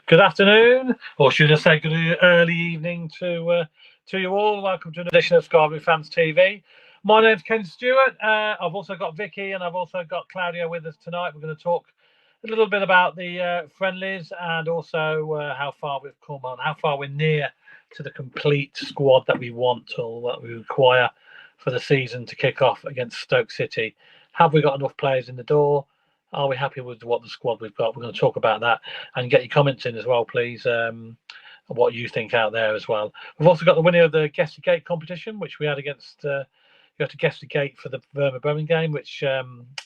Good afternoon, or should I say good early evening to you all. Welcome to an edition of Sky Blue Fans TV. My name's Ken Stewart. I've also got Vicky and I've also got Claudio with us tonight. We're going to talk a little bit about the friendlies and also how far we've come on, how far we're near to the complete squad that we want or that we require for the season to kick off against Stoke City. Have we got enough players in the door? Are we happy with what the squad we've got? We're going to talk about that and get your comments in as well, please. What you think out there as well. We've also got the winner of the Guess the Gate competition, which we had against. You have to guess the gate for the Werder Bremen game, which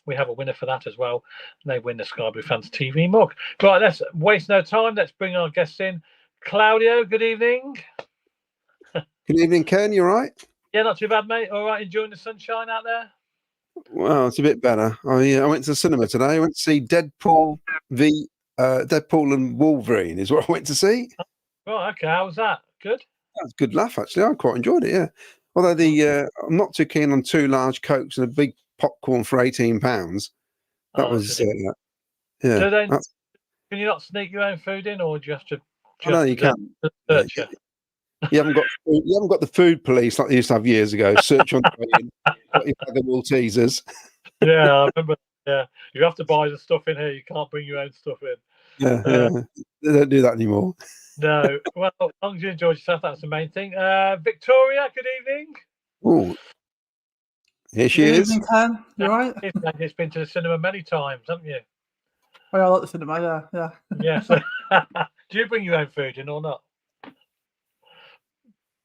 we have a winner for that as well. And they win the Sky Blue Fans TV mug. Right, let's waste no time. Let's bring our guests in. Claudio, good evening. Good evening, Ken. You all right? Yeah, not too bad, mate. All right, enjoying the sunshine out there? Well, it's a bit better. I went to the cinema today. I went to see Deadpool and Wolverine is what I went to see. Right, okay. How was that? Good? That was a good laugh, actually. I quite enjoyed it, yeah. Although I'm not too keen on 2 large Cokes and a big popcorn for £18. That was, yeah. Can you not sneak your own food in, or do you have to? No, you can. You haven't got the food police like they used to have years ago. Search on the way in. You had the Maltesers. Yeah, I remember. Yeah, you have to buy the stuff in here. You can't bring your own stuff in. Yeah, they don't do that anymore. No. Well, as long as you enjoyed yourself, that's the main thing. Victoria, good evening. Oh, here she is. Good evening, Ken. You all right? It's been to the cinema many times, haven't you? Oh, yeah, I like the cinema. Yeah. Yes. Do you bring your own food in or not? Do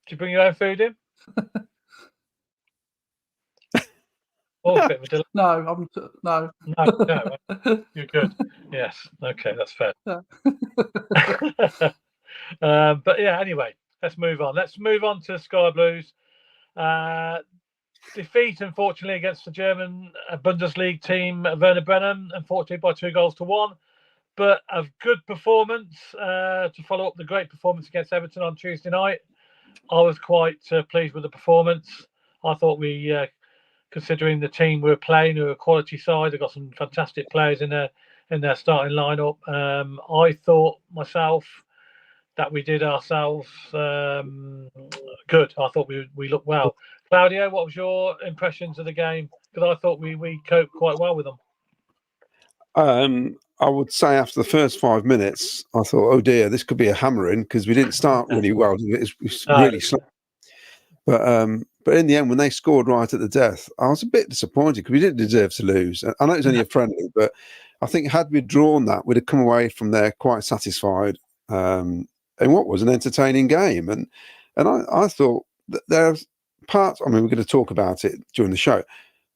you bring your own food in? No. No. You're good. Yes. Okay, that's fair. Yeah. But yeah, anyway, let's move on. Let's move on to Sky Blues. Defeat, unfortunately, against the German Bundesliga team Werder Bremen, unfortunately by 2-1. But a good performance to follow up the great performance against Everton on Tuesday night. I was quite pleased with the performance. I thought we, considering the team we were playing, who were a quality side, they've got some fantastic players in their starting lineup. I thought myself that we did ourselves good. I thought we looked well. Claudio, what was your impressions of the game? Because I thought we coped quite well with them. I would say after the first 5 minutes, I thought, oh dear, this could be a hammering because we didn't start really well. It was really slow. But in the end, when they scored right at the death, I was a bit disappointed because we didn't deserve to lose. I know it was only a friendly, but I think had we drawn that, we'd have come away from there quite satisfied in what was an entertaining game. And I thought that there's parts, I mean, we're going to talk about it during the show,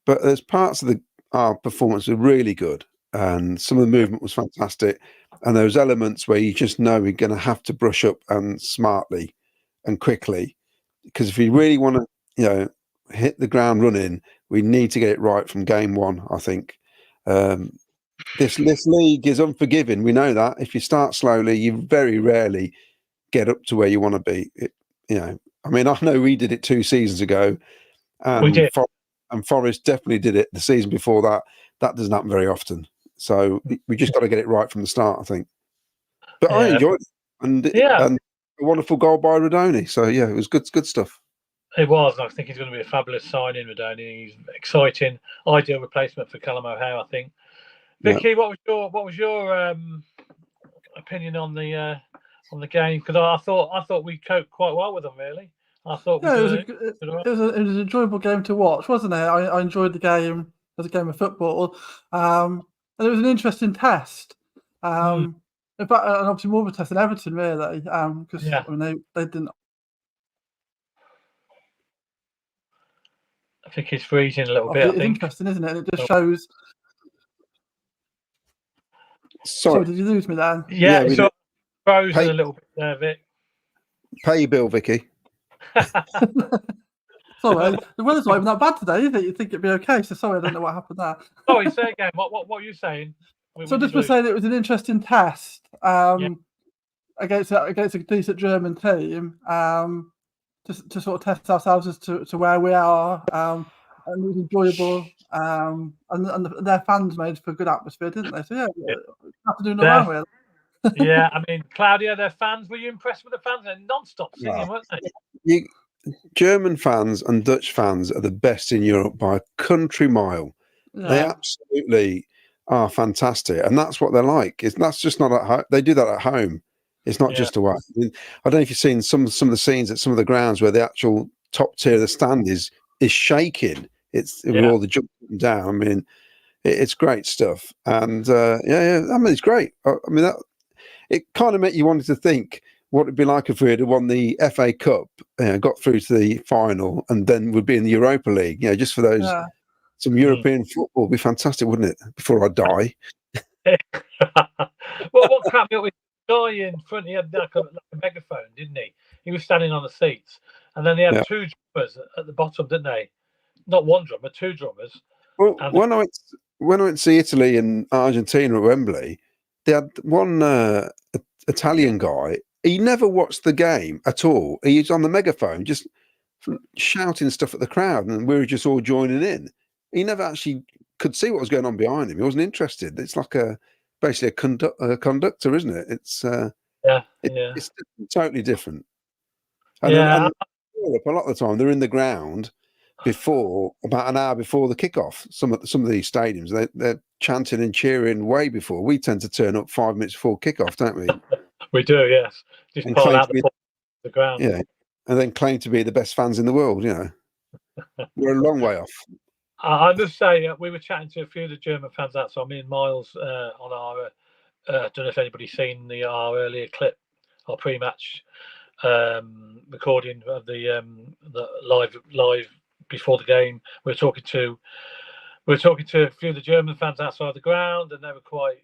but there's parts of our performance were really good. And some of the movement was fantastic. And those elements where you just know we're going to have to brush up and smartly and quickly. Because if we really want to, hit the ground running, we need to get it right from game one, I think. This league is unforgiving. We know that. If you start slowly, you very rarely get up to where you want to be. I mean, I know we did it 2 seasons ago. And we did. And Forest definitely did it the season before that. That doesn't happen very often. So we just got to get it right from the start, I think. But I enjoyed it. And a wonderful goal by Rodoni. So, yeah, it was good stuff. It was. I think he's going to be a fabulous signing, Rodoni. He's exciting, ideal replacement for Callum O'Hare, I think. Vicky, what was your opinion on the game? Because I thought we coped quite well with them, really. I thought it was an enjoyable game to watch, wasn't it? I enjoyed the game as a game of football. And it was an interesting test. In fact, and obviously more of a test than Everton, really, because I mean, they didn't. I think it's freezing a little bit. It's interesting, isn't it? And it just shows. Sorry, did you lose me then? Yeah, it's frozen a little bit there, Vic. Pay your bill, Vicky. Sorry, the weather's not even that bad today, is it? You'd think it'd be okay. So sorry, I don't know what happened there. Sorry, say again. What are you saying? So just for saying it was an interesting test against a decent German team to sort of test ourselves as to where we are, and it was enjoyable. And their fans made for a good atmosphere, didn't they? So yeah. Have to do no wrong, really. Yeah, I mean, Claudia, their fans. Were you impressed with the fans? They're non-stop singing, weren't they? German fans and Dutch fans are the best in Europe by a country mile. They absolutely are fantastic, and that's what they're like. That's just not at home. They do that at home. It's not just away. I mean, I don't know if you've seen some of the scenes at some of the grounds where the actual top tier of the stand is shaking. It's with all the jumping down. I mean, it's great stuff, and I mean, it's great. I mean, it kind of made you wanted to think what it'd be like if we had won the FA Cup, got through to the final, and then would be in the Europa League. Just for those. Some European football would be fantastic, wouldn't it? Before I die. Well, what cracked me up with the guy in front? He had like a megaphone, didn't he? He was standing on the seats, and then they had two drummers at the bottom, didn't they? Not one drummer, two drummers. Well, when I went to see Italy and Argentina at Wembley, they had one Italian guy. He never watched the game at all. He was on the megaphone, just shouting stuff at the crowd, and we were just all joining in. He never actually could see what was going on behind him. He wasn't interested. It's like basically a conductor, isn't it? It's it's totally different. And Europe, a lot of the time they're in the ground about an hour before the kickoff. Some of these stadiums they're chanting and cheering way before. We tend to turn up 5 minutes before kickoff, don't we? We do, yes. Just pile out the ground. Yeah, and then claim to be the best fans in the world. We're a long way off. I must say, we were chatting to a few of the German fans outside. Me and Miles on our. I don't know if anybody's seen our earlier clip, our pre-match recording of the live before the game. We were talking to a few of the German fans outside the ground, and they were quite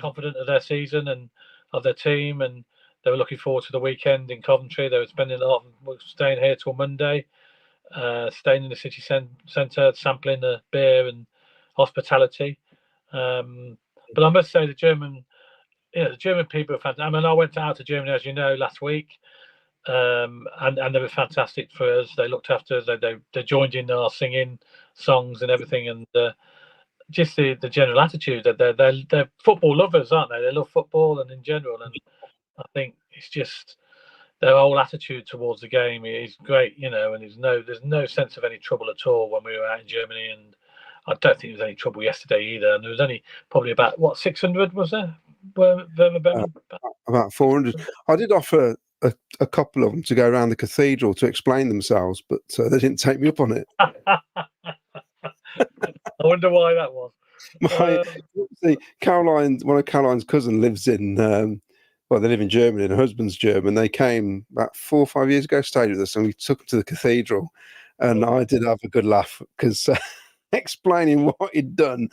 confident of their season and of their team, and they were looking forward to the weekend in Coventry. They were spending a lot of staying here till Monday. Staying in the city centre, sampling the beer and hospitality. But I must say the German people are fantastic. I mean, I went out to Germany, as you know, last week, and they were fantastic for us. They looked after us. They joined in our singing songs and everything, and just the general attitude that they're football lovers, aren't they? They love football and in general, and I think it's just. Their whole attitude towards the game is great, and there's no sense of any trouble at all when we were out in Germany, and I don't think there was any trouble yesterday either. And there was only probably about 600 was there? Werder Bremen? About 400. I did offer a couple of them to go around the cathedral to explain themselves, but they didn't take me up on it. I wonder why that was. Caroline, one of Caroline's cousin lives in. Well, they live in Germany, and her husband's German. They came about 4 or 5 years ago, stayed with us, and we took them to the cathedral. And I did have a good laugh because explaining what he'd done.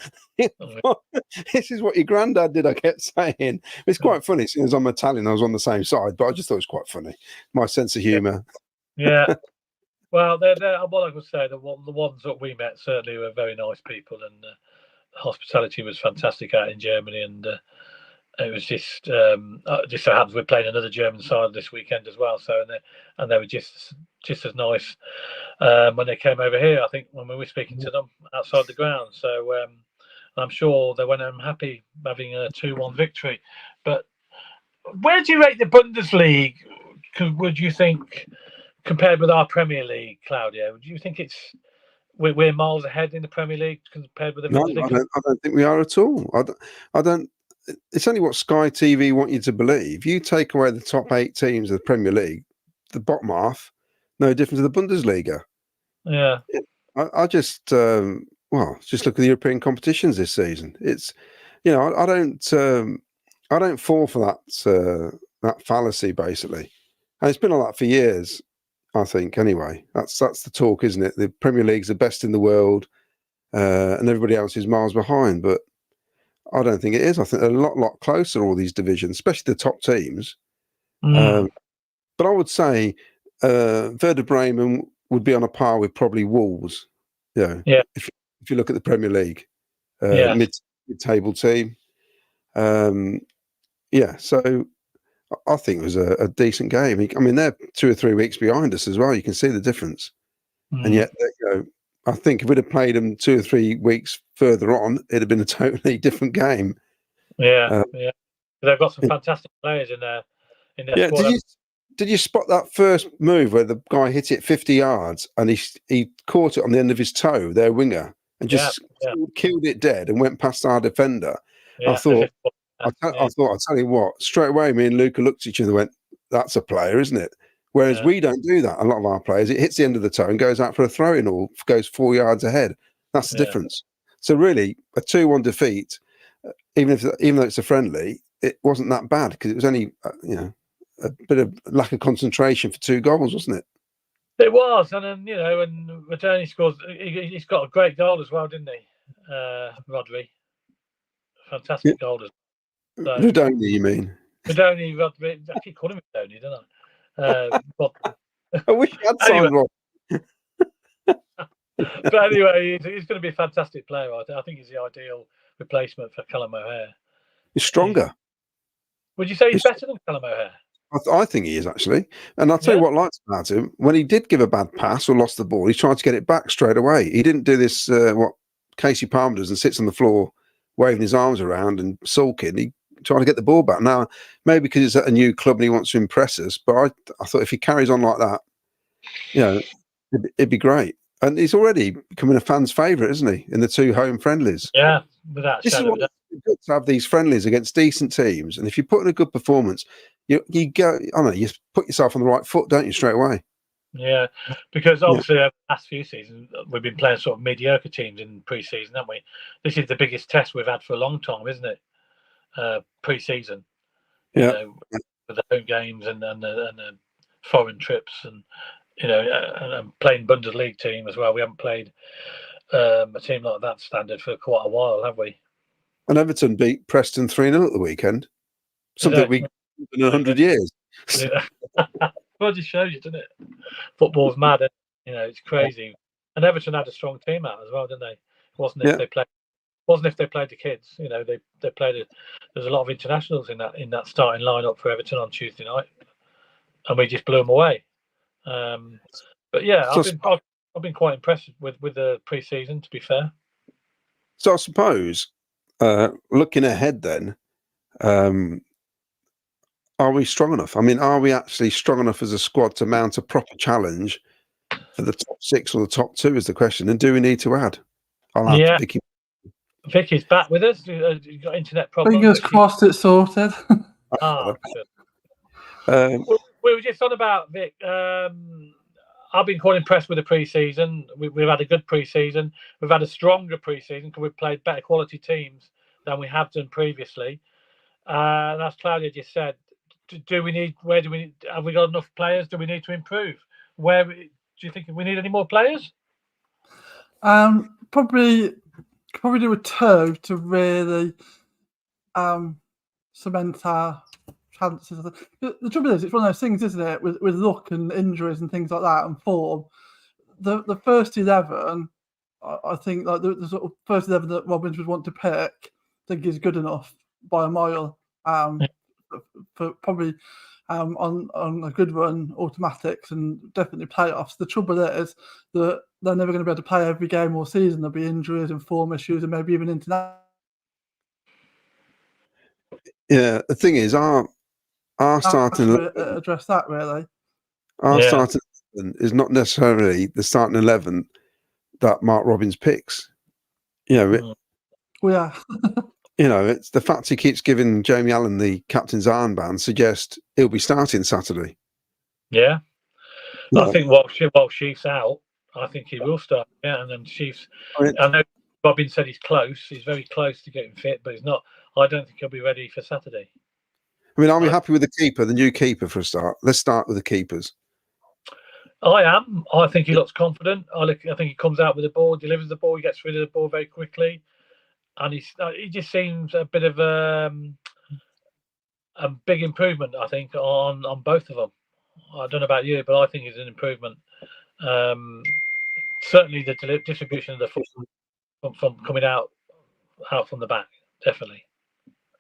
This is what your granddad did, I kept saying. It's quite funny. Since I'm Italian, I was on the same side, but I just thought it was quite funny. My sense of humour. Yeah. Well, they're what I could say, the ones that we met certainly were very nice people, and hospitality was fantastic out in Germany, and it was just so happens we're playing another German side this weekend as well. So they were just as nice when they came over here. I think when we were speaking to them outside the ground. So I'm sure they went home happy having a 2-1 victory. But where do you rate the Bundesliga? Would you think compared with our Premier League, Claudio? Do you think we're miles ahead in the Premier League compared with the Bundesliga? No, I don't think we are at all. I don't. It's only what Sky TV want you to believe. You take away the top 8 teams of the Premier League, the bottom half, no different to the Bundesliga. Yeah. I just just look at the European competitions this season. It's I don't fall for that fallacy basically, and it's been like that for years. I think anyway. That's the talk, isn't it? The Premier League's the best in the world, and everybody else is miles behind, but. I don't think it is. I think they're a lot closer, all these divisions, especially the top teams. But I would say Werder Bremen would be on a par with probably Wolves. If you look at the Premier League, mid-table team. So I think it was a decent game. I mean, they're 2 or 3 weeks behind us as well. You can see the difference. And yet, I think if we'd have played them 2 or 3 weeks further on, it'd have been a totally different game. Yeah. They've got some fantastic players in their squad. Did you spot that first move where the guy hit it 50 yards and he caught it on the end of his toe, their winger, and just killed it dead and went past our defender? Yeah, I thought, I'll tell you what, straight away, me and Luca looked at each other and went, that's a player, isn't it? Whereas we don't do that. A lot of our players, it hits the end of the toe and goes out for a throw-in or goes 4 yards ahead. That's the difference. So really, a 2-1 defeat, even though it's a friendly, it wasn't that bad because it was only a bit of lack of concentration for 2 goals, wasn't it? It was, and then and Rodoni scores. He's got a great goal as well, didn't he, Rodri? Fantastic goal as well. So, Rodoni, you mean? Rodoni, Rodri. I keep calling him Rodoni, don't I? I wish you had signed Rod. But anyway, he's going to be a fantastic player. I think he's the ideal replacement for Callum O'Hare. He's stronger. Would you say he's better than Callum O'Hare? I think he is, actually. And I'll tell you what I liked about him. When he did give a bad pass or lost the ball, he tried to get it back straight away. He didn't do this, what Casey Palmer does, and sits on the floor waving his arms around and sulking. He tried to get the ball back. Now, maybe because it's at a new club and he wants to impress us, but I thought if he carries on like that, it'd be great. And he's already becoming a fan's favourite, isn't he, in the 2 home friendlies? Yeah, without this is what it's good to have these friendlies against decent teams. And if you put in a good performance, you go, I don't know, you put yourself on the right foot, don't you, straight away? Yeah, because obviously over the last few seasons, we've been playing sort of mediocre teams in pre-season, haven't we? This is the biggest test we've had for a long time, isn't it? Pre-season. Yeah. With the home games and the foreign trips and and playing Bundesliga team as well. We haven't played a team like that standard for quite a while, have we? And Everton beat Preston 3-0 at the weekend. Something we in 100 years. Well, it just shows you, doesn't it? Football's mad. It's crazy. And Everton had a strong team out as well, didn't they? It wasn't if they played the kids. They played. There's a lot of internationals in that starting lineup for Everton on Tuesday night, and we just blew them away. But yeah, I've been quite impressed with the pre-season, to be fair. So I suppose looking ahead, then, are we strong enough? I mean, are we actually strong enough as a squad to mount a proper challenge for the top 6 or the top 2? Is the question. And do we need to add? I'll add Vicky. Vicky's back with us. You've got internet problems. Fingers crossed it's sorted. Good. We were just on about Vic. I've been quite impressed with the pre-season. We've had a good pre-season. We've had a stronger pre-season because we've played better quality teams than we have done previously. And as Claudia just said, have we got enough players? Do we need to improve? Do you think we need any more players? Probably do a 2 to really cement our chances. The trouble is, it's one of those things, isn't it? With luck and injuries and things like that, and form. The first 11, I think, like the sort of first 11 that Robins would want to pick, I think is good enough by a mile. For probably on a good run, automatics and definitely playoffs. The trouble is that they're never going to be able to play every game all season. There'll be injuries and form issues and maybe even international. Yeah, the thing is, our starting 11, address that really. Our starting 11 is not necessarily the starting 11 that Mark Robins picks. It's the fact he keeps giving Jamie Allen the captain's armband suggests he'll be starting Saturday. Yeah. I think while Sheaf's out, I think he will start. Yeah, and then Sheaf's. I know Robin said he's close. He's very close to getting fit, but he's not. I don't think he'll be ready for Saturday. I mean, are we happy with the keeper, the new keeper for a start? Let's start with the keepers. I am. I think he looks confident. I think he comes out with the ball, delivers the ball, he gets rid of the ball very quickly. And he just seems a bit of a big improvement, I think, on both of them. I don't know about you, but I think it's an improvement. Certainly, the distribution of the foot from coming out from the back, definitely.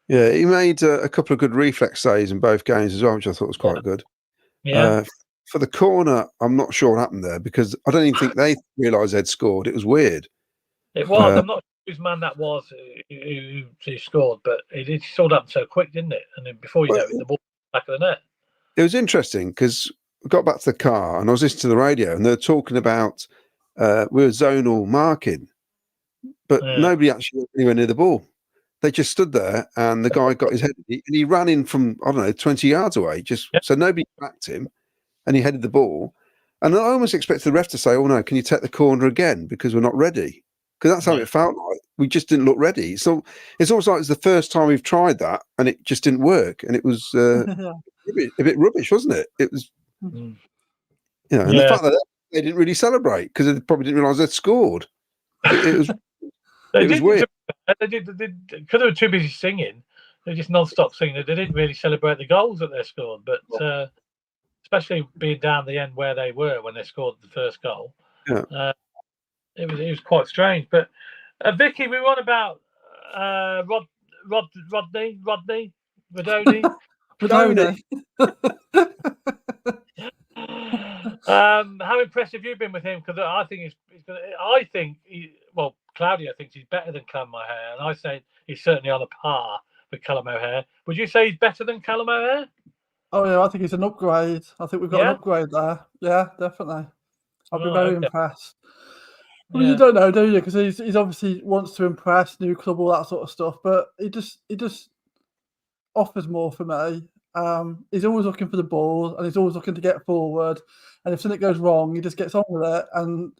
Yeah, he made a couple of good reflex saves in both games as well, which I thought was quite good. Yeah. For the corner, I'm not sure what happened there because I don't even think they realised they'd scored. It was weird. It was. I'm not whose man that was who scored, but it sold up so quick, didn't it? And then before you know it, the ball back of the net. It was interesting because we got back to the car and I was listening to the radio and they were talking about we were zonal marking, but nobody actually went anywhere near the ball. They just stood there and the guy got his head and he ran in from, I don't know, 20 yards away. So nobody backed him and he headed the ball. And I almost expected the ref to say, "Oh no, can you take the corner again because we're not ready?" Because that's how it felt like. We just didn't look ready. So it's almost like it's the first time we've tried that and it just didn't work. And it was a bit rubbish, wasn't it? It was, and the fact that they didn't really celebrate because they probably didn't realise they'd scored. It was weird. They did because they were too busy singing. They just non-stop singing. They didn't really celebrate the goals that they scored, but especially being down the end where they were when they scored the first goal. It was quite strange. But Vicky, we were on about Rodney. How impressed have you been with him? Because I think Claudio thinks he's better than Callum O'Hare, and I say he's certainly on a par with Callum O'Hare. Would you say he's better than Callum O'Hare? Oh yeah, I think it's an upgrade. I think we've got an upgrade there. Yeah, definitely. I've been very impressed. I mean, you don't know, do you? Because he's obviously wants to impress, new club, all that sort of stuff. But he just offers more for me. He's always looking for the ball, and he's always looking to get forward. And if something goes wrong, he just gets on with it. And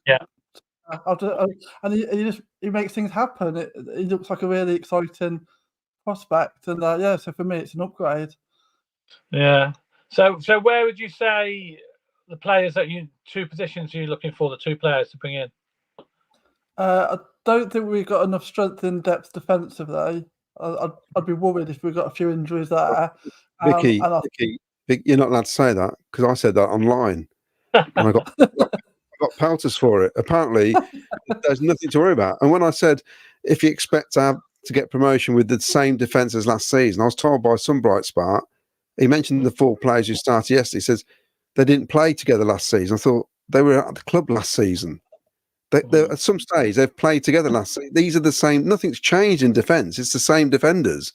he makes things happen. He looks like a really exciting prospect. And so for me, it's an upgrade. Yeah. So where would you say the players two positions you're looking for, the two players to bring in? Uh, I don't think we've got enough strength in depth defensively. I'd be worried if we've got a few injuries there. Vicky, you're not allowed to say that because I said that online and I got pelters for it. Apparently, there's nothing to worry about. And when I said if you expect to get promotion with the same defence as last season, I was told by some bright spark. He mentioned the 4 players who started yesterday. He says they didn't play together last season. I thought they were at the club last season. They at some stage they've played together last season. These are the same. Nothing's changed in defence. It's the same defenders.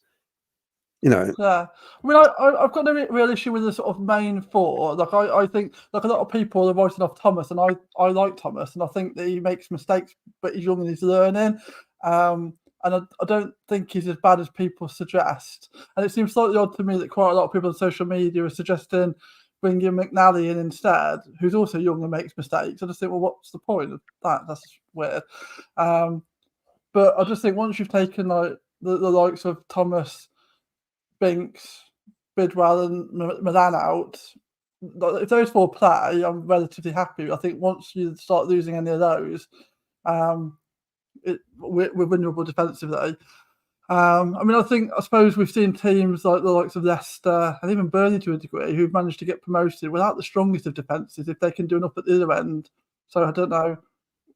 Yeah, I mean, I've got no real issue with the sort of main 4. Like I think, like a lot of people are writing off Thomas, and I like Thomas, and I think that he makes mistakes, but he's young and he's learning. And I don't think he's as bad as people suggest. And it seems slightly odd to me that quite a lot of people on social media are suggesting bringing McNally in instead, who's also young and makes mistakes. I just think, well, what's the point of that? That's weird. But I just think once you've taken like the likes of Thomas, Binks, Bidwell, and Milan out, if those 4 play, I'm relatively happy. I think once you start losing any of those, we're vulnerable defensively. I mean, I suppose we've seen teams like the likes of Leicester and even Burnley to a degree who've managed to get promoted without the strongest of defences if they can do enough at the other end. So I don't know.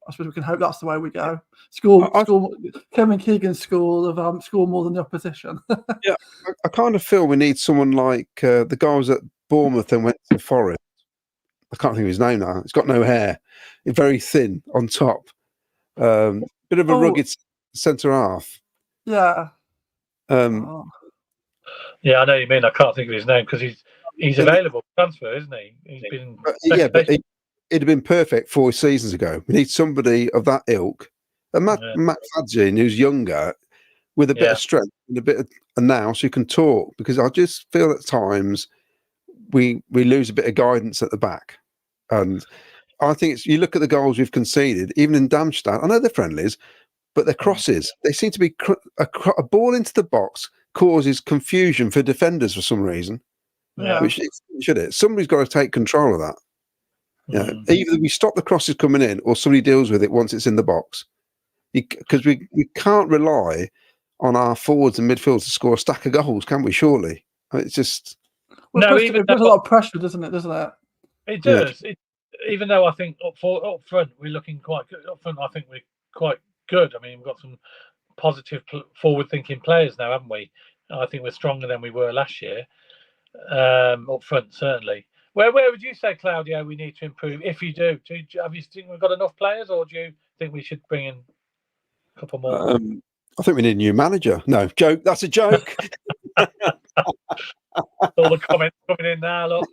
I suppose we can hope that's the way we go. Kevin Keegan's school of score more than the opposition. Yeah, I kind of feel we need someone like the guy was at Bournemouth and went to Forest. I can't think of his name now. He's got no hair. He's very thin on top. Bit of a rugged centre half. Yeah. Yeah, I know what you mean. I can't think of his name because he's available for transfer, isn't he? He's been but it'd have been perfect 4 seasons ago. We need somebody of that ilk. And Matt Fadgin, who's younger, with a bit of strength and a bit of a nous who can talk. Because I just feel at times we lose a bit of guidance at the back. And I think you look at the goals we've conceded, even in Darmstadt. I know they're friendlies, but they're crosses. They seem to be a ball into the box causes confusion for defenders for some reason. Which should it? Somebody's got to take control of that. Either we stop the crosses coming in, or somebody deals with it once it's in the box. Because we can't rely on our forwards and midfielders to score a stack of goals, can we? Surely, it's just it puts a lot of pressure, doesn't it? It does. Yeah. Even though I think up front we're looking quite good. Up front, I think we're quite good. I mean, we've got some positive, forward-thinking players now, haven't we? I think we're stronger than we were last year. Up front, certainly. Where would you say, Claudio, we need to improve? If you do, have you think we've got enough players, or do you think we should bring in A couple more. I think we need a new manager. No, joke. That's a joke. All the comments coming in now, look.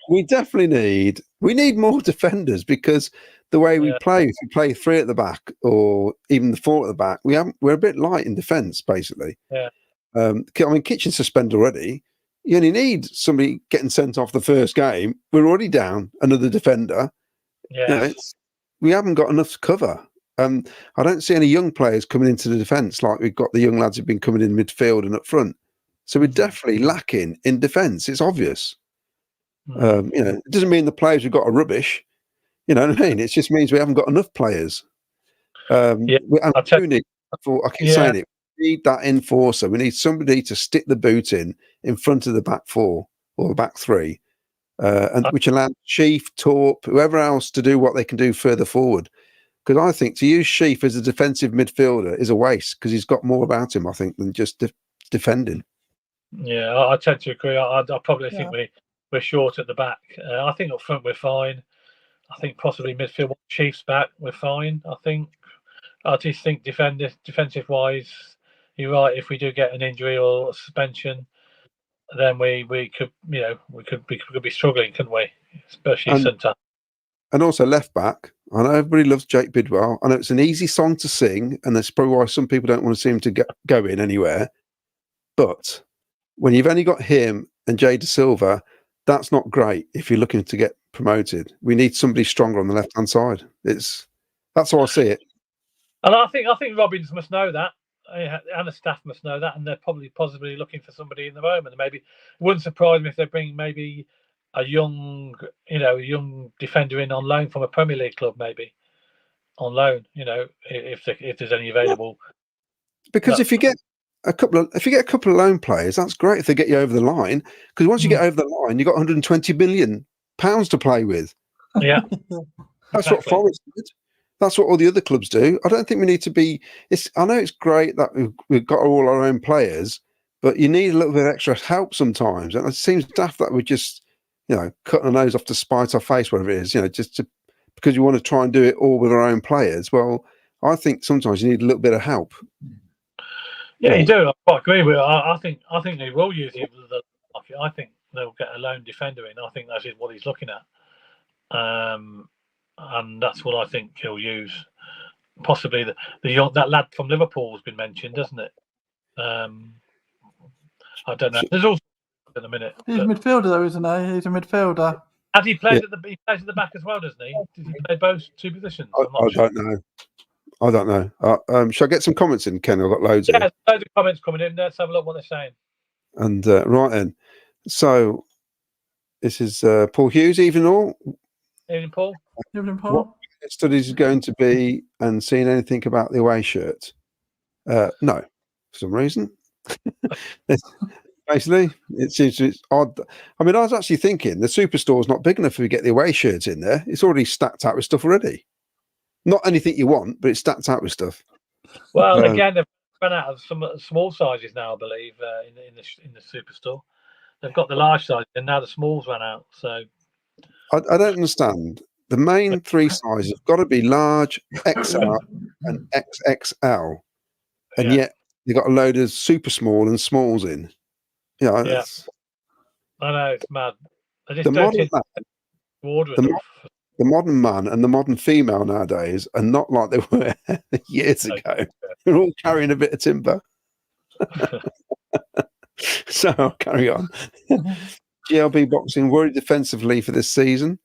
We definitely need more defenders, because the way we play, if we play 3 at the back or even the 4 at the back, we're a bit light in defence, basically. Yeah. I mean, Kitchen suspended already. You only need somebody getting sent off the first game. We're already down another defender. Yeah. We haven't got enough cover. I don't see any young players coming into the defence like we've got the young lads who've been coming in midfield and up front. So we're definitely lacking in defence. It's obvious. It doesn't mean the players we've got are rubbish. You know what I mean? It just means we haven't got enough players. I keep saying it. We need that enforcer. We need somebody to stick the boot in front of the back 4 or the back 3, which allows Sheaf, Torp, whoever else to do what they can do further forward. Because I think to use Sheaf as a defensive midfielder is a waste, because he's got more about him, I think, than just defending. Yeah, I tend to agree. I probably think we're short at the back. I think up front we're fine. I think possibly midfield, Chiefs back, we're fine. I just think defensive wise, you're right. If we do get an injury or a suspension, then we could be struggling, couldn't we? Especially centre. And also left back. I know everybody loves Jake Bidwell. I know it's an easy song to sing, and that's probably why some people don't want to see him to go in anywhere. But when you've only got him and Jay Da Silva, that's not great if you're looking to get promoted. We need somebody stronger on the left-hand side. That's how I see it. And I think Robbins must know that, and the staff must know that, and they're probably possibly looking for somebody in the moment. And maybe it wouldn't surprise me if they bring maybe a young defender in on loan from a Premier League club, maybe on loan. If there's any available. Because if you get a couple of loan players, that's great if they get you over the line. Because once you get over the line, you've got 120 million pounds to play with. Yeah, that's what Forest did. That's what all the other clubs do. I don't think we need to be. I know it's great that we've got all our own players, but you need a little bit of extra help sometimes. And it seems daft that we just, cut our nose off to spite our face, whatever it is, because you want to try and do it all with our own players. Well, I think sometimes you need a little bit of help. Yeah, you do. I quite agree with it. I think they will use it. I think they'll get a lone defender in. I think that's what he's looking at. And that's what I think he'll use. Possibly that lad from Liverpool has been mentioned, doesn't it? I don't know. There's also in a minute. He's a midfielder, though, isn't he? He's a midfielder. Has he played he plays at the back as well, doesn't he? Does he play both 2 positions? I don't know. Shall I get some comments in, Ken? I've got loads. Yeah, loads of comments coming in. Let's have a look what they're saying. And right then, so this is Paul Hughes. Evening, Paul. What studies is going to be, and seeing anything about the away shirt? No, for some reason. Basically, it seems it's odd. I mean, I was actually thinking the superstore is not big enough if we get the away shirts in there. It's already stacked out with stuff already. Not anything you want, but it's stacked out with stuff. Well, again, they've run out of some small sizes now, I believe, in the superstore. They've got the large size, and now the smalls ran out. So I don't understand. The main 3 sizes have got to be large, XL, and XXL, and yet you've got a load of super small and smalls in. I know, it's mad. The modern man and the modern female nowadays are not like they were years ago. They're all carrying a bit of timber. So I'll carry on. GLB Boxing worried defensively for this season.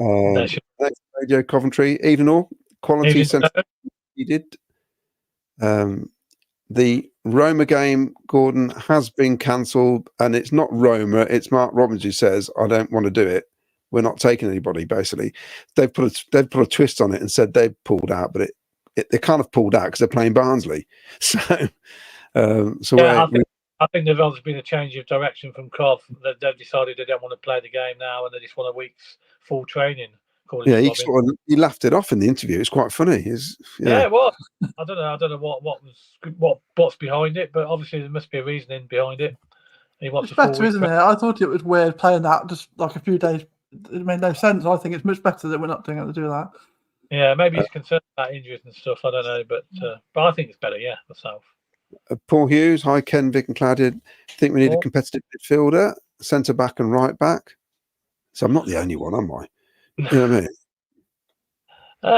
Radio Coventry, even all quality centre needed. The Roma game, Gordon, has been cancelled, and it's not Roma, it's Mark Robbins who says, I don't want to do it. We're not taking anybody, basically. They've put a twist on it and said they've pulled out, but they kind of pulled out because they're playing Barnsley. So I think there's obviously been a change of direction from Cov. They've decided they don't want to play the game now, and they just want a week's full training. Yeah, he laughed it off in the interview. It's quite funny. Yeah, it was. I don't know what's behind it, but obviously there must be a reasoning behind it. He wants it's better, isn't it? I thought it was weird playing that just like a few days it made no sense. I think it's much better that we're not doing it to do that. Yeah, maybe he's concerned about injuries and stuff. I don't know, but I think it's better. Yeah, myself. Paul Hughes, hi Ken, Vic, and Claudia. Think we need a competitive midfielder, centre back, and right back. So I'm not the only one, am I? You know what I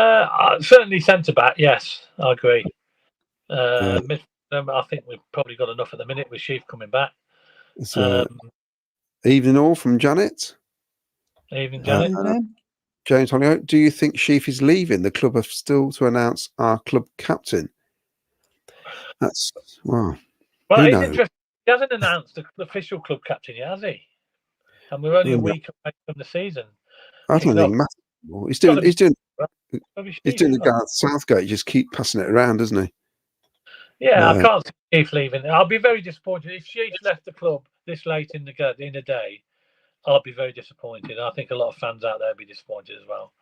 mean? Certainly centre back. Yes, I agree. I think we've probably got enough at the minute with Sheaf coming back. Evening all from Janet. Evening, Janet. James Holyoke, do you think Sheaf is leaving? The club have still to announce our club captain. That's wow. Well, it's interesting. He hasn't announced the official club captain yet, has he? And we're only a week away from the season. I don't think matters. He's doing the Gareth Southgate. Just keep passing it around, doesn't he? Yeah, I can't see Sheaf leaving. I'll be very disappointed if Sheaf left the club this late in the day. I'll be very disappointed. I think a lot of fans out there will be disappointed as well.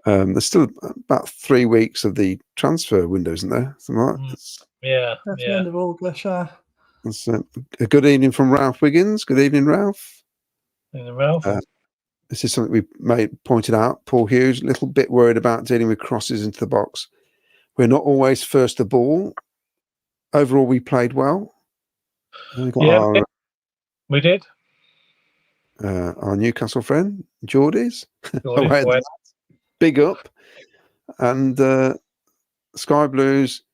There's still about 3 weeks of the transfer window, isn't there? Something like that. Yeah. That's the end of August, yeah. That's a good evening from Ralph Wiggins. Good evening, Ralph. Evening, Ralph. This is something we pointed out. Paul Hughes, a little bit worried about dealing with crosses into the box. We're not always first the ball. Overall, we played well. We did. Our Newcastle friend, Geordie's. Big up. And Sky Blues,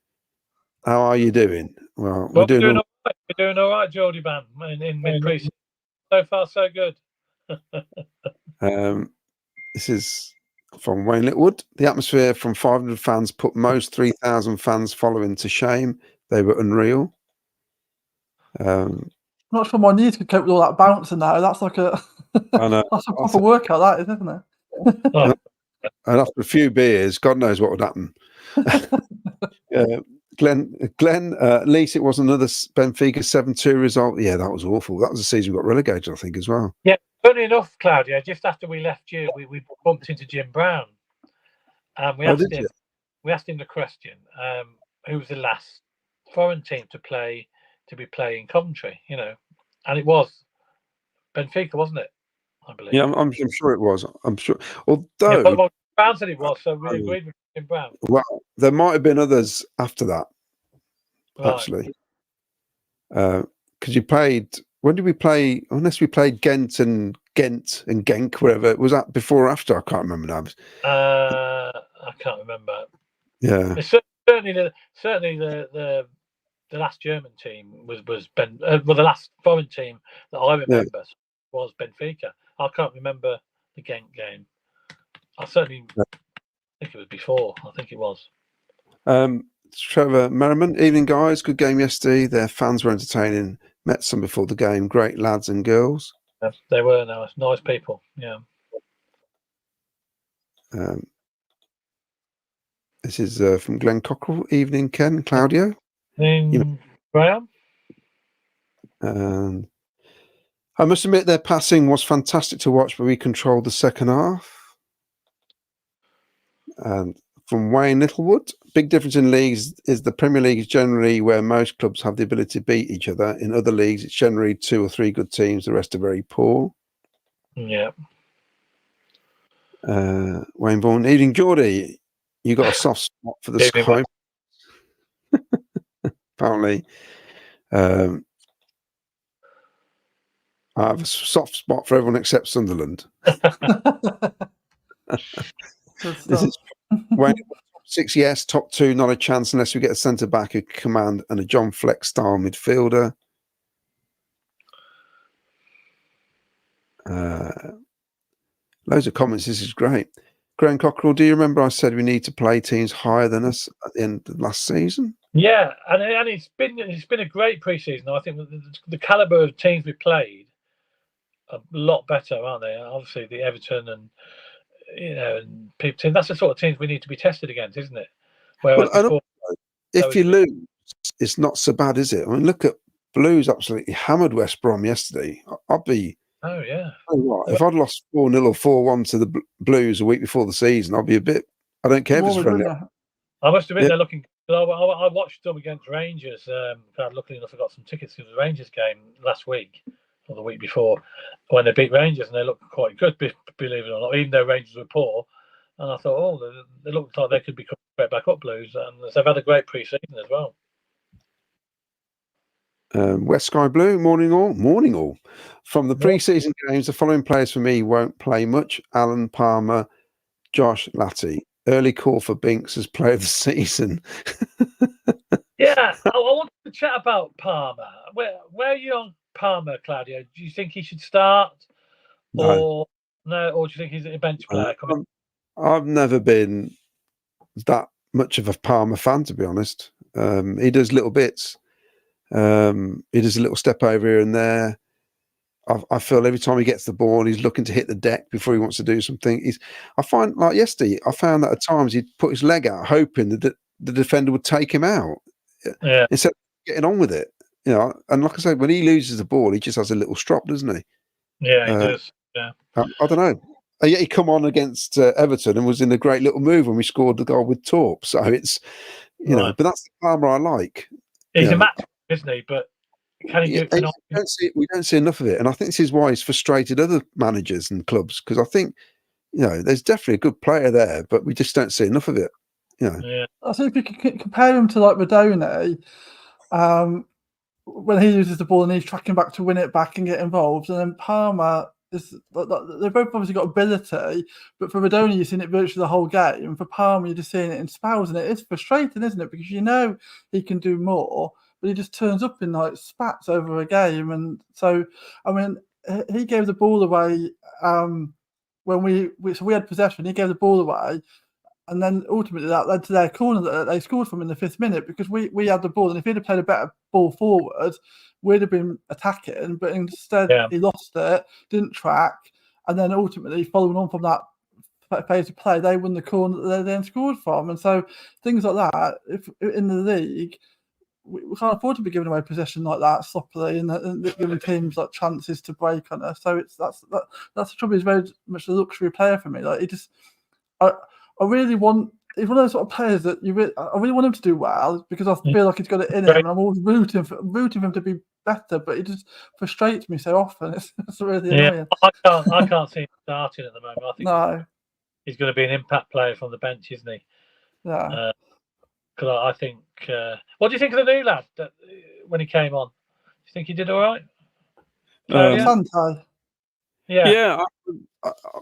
how are you doing? Well, we're doing all right. We're doing all right, Geordie Band, in mid-preseason. So far, so good. This is from Wayne Litwood. The atmosphere from 500 fans put most 3,000 fans following to shame. They were unreal. Not sure my knees could cope with all that bouncing now. That's like that's a proper workout, that is, isn't it? And after a few beers, God knows what would happen. Glenn, at least it was another Benfica 7-2 result. Yeah, that was awful. That was the season we got relegated, I think, as well. Yeah, funny enough, Claudia, just after we left you, we bumped into Jim Brown. And we asked him the question, who was the last foreign team to be playing Coventry, and it was Benfica, wasn't it? I believe. Yeah, I'm sure it was. I'm sure. Although Brown said it was, so we agreed with Jim Brown. Well, there might have been others after that, actually. Because you played. When did we play? Unless we played Ghent and Genk, wherever. Was that before or after? I can't remember now. I can't remember. Yeah. It's certainly the last German team was the last foreign team that I remember was Benfica. I can't remember the Genk game. I certainly think it was before. I think it was. Trevor Merriman, evening guys. Good game yesterday. Their fans were entertaining. Met some before the game. Great lads and girls. Yeah, they were nice people. Yeah. This is from Glenn Cockrell. Evening, Ken, Claudio. Graham. And I must admit their passing was fantastic to watch, but we controlled the second half. And from Wayne Littlewood, big difference in leagues is the Premier League is generally where most clubs have the ability to beat each other. In other leagues, it's generally 2 or 3 good teams. The rest are very poor. Yeah. Wayne Vaughan, evening, Geordie. You got a soft spot for the Sky. Apparently, I have a soft spot for everyone except Sunderland. This is Wayne, top 6, yes. Top 2, not a chance unless we get a centre back who can command and a John Fleck style midfielder. Loads of comments. This is great. Graham Cockrell, do you remember I said we need to play teams higher than us at the end of last season? Yeah, and it's been a great pre-season. I think the calibre of teams we played are a lot better, aren't they? Obviously, the Everton and people team. That's the sort of teams we need to be tested against, isn't it? Whereas if you lose, it's not so bad, is it? I mean, look at Blues absolutely hammered West Brom yesterday. I'd be. Oh yeah. If I'd lost 4-0 or 4-1 to the Blues a week before the season, I'd be a bit. I don't care if it's friendly. I must admit they're looking. I watched them against Rangers. Luckily enough, I got some tickets to the Rangers game last week. or the week before when they beat Rangers, and they looked quite good, believe it or not, even though Rangers were poor. And I thought, oh, they looked like they could be right back up, Blues, and they've had a great pre-season as well. West Sky Blue, morning all. From the pre-season games, the following players for me won't play much: Alan Palmer, Josh Latty. Early call for Binks as player of the season. Yeah, I wanted to chat about Palmer. Where are you on Palmer, Claudio? Do you think he should start, or do you think he's a bench player? I've never been that much of a Palmer fan, to be honest. He does little bits. He does a little step over here and there. I feel every time he gets the ball, he's looking to hit the deck before he wants to do something. I find, like yesterday, I found that at times he'd put his leg out, hoping that the defender would take him out instead of getting on with it. You know, and like I said, when he loses the ball, he just has a little strop, doesn't he? Yeah, he does. Yeah, I don't know. And yet he come on against Everton and was in a great little move when we scored the goal with Torp. So it's, you know, but that's the Palmer I like. He's a match, isn't he? But can he do it? We don't see enough of it, and I think this is why he's frustrated other managers and clubs, because I think, you know, there's definitely a good player there, but we just don't see enough of it. You know, I think if you can compare him to like Radone, when he uses the ball and he's tracking back to win it back and get involved, and then Palmer is, they've both obviously got ability, but for Radone you've seen it virtually the whole game, and for Palmer you're just seeing it in spells, and it is frustrating, isn't it? Because you know he can do more, but he just turns up in like spats over a game. And so, I mean, he gave the ball away when we had possession. He gave the ball away, and then ultimately that led to their corner that they scored from in the 5th minute, because we had the ball, and if he'd have played a better ball forward, we'd have been attacking. But instead, he lost it, didn't track, and then ultimately, following on from that phase of play, they won the corner that they then scored from. And so things like that, if in the league, we can't afford to be giving away possession like that sloppily, and giving teams like chances to break on us. So that's the trouble. He's very much a luxury player for me. Like, he just, I really want. He's one of those sort of players that I really want him to do well, because I feel like he's got it in him, and I'm always rooting for him to be better. But it just frustrates me so often. It's really annoying. I can't see him starting at the moment. I think he's going to be an impact player from the bench, isn't he? Yeah. Because I think. What do you think of the new lad that when he came on? Do you think he did all right? Yeah.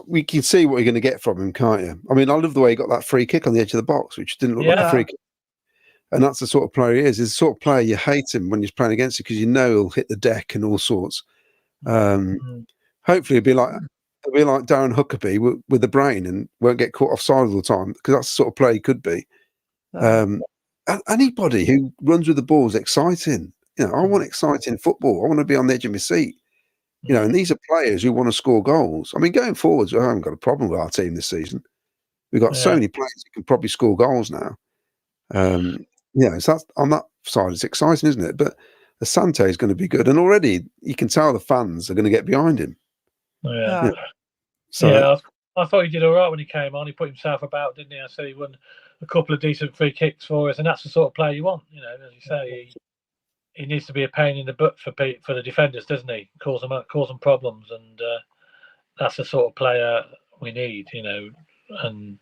We can see what you're going to get from him, can't you? I mean, I love the way he got that free kick on the edge of the box, which didn't look like a free kick. And that's the sort of player he is. He's the sort of player you hate him when he's playing against you, because you know he'll hit the deck and all sorts. Hopefully, it'll be like Darren Huckabee with the brain and won't get caught offside all the time, because that's the sort of player he could be. Anybody who runs with the ball is exciting. You know, I want exciting football. I want to be on the edge of my seat. You know, and these are players who want to score goals. I mean, going forwards, I haven't got a problem with our team this season. We've got so many players who can probably score goals now. So that's, on that side, it's exciting, isn't it? But Asante is going to be good, and already you can tell the fans are going to get behind him. I thought he did all right when he came on. He put himself about, didn't he? I said he won a couple of decent free kicks for us, and that's the sort of player you want. You know, as you say, he needs to be a pain in the butt for the defenders, doesn't he? Cause them problems, and that's the sort of player we need. You know, and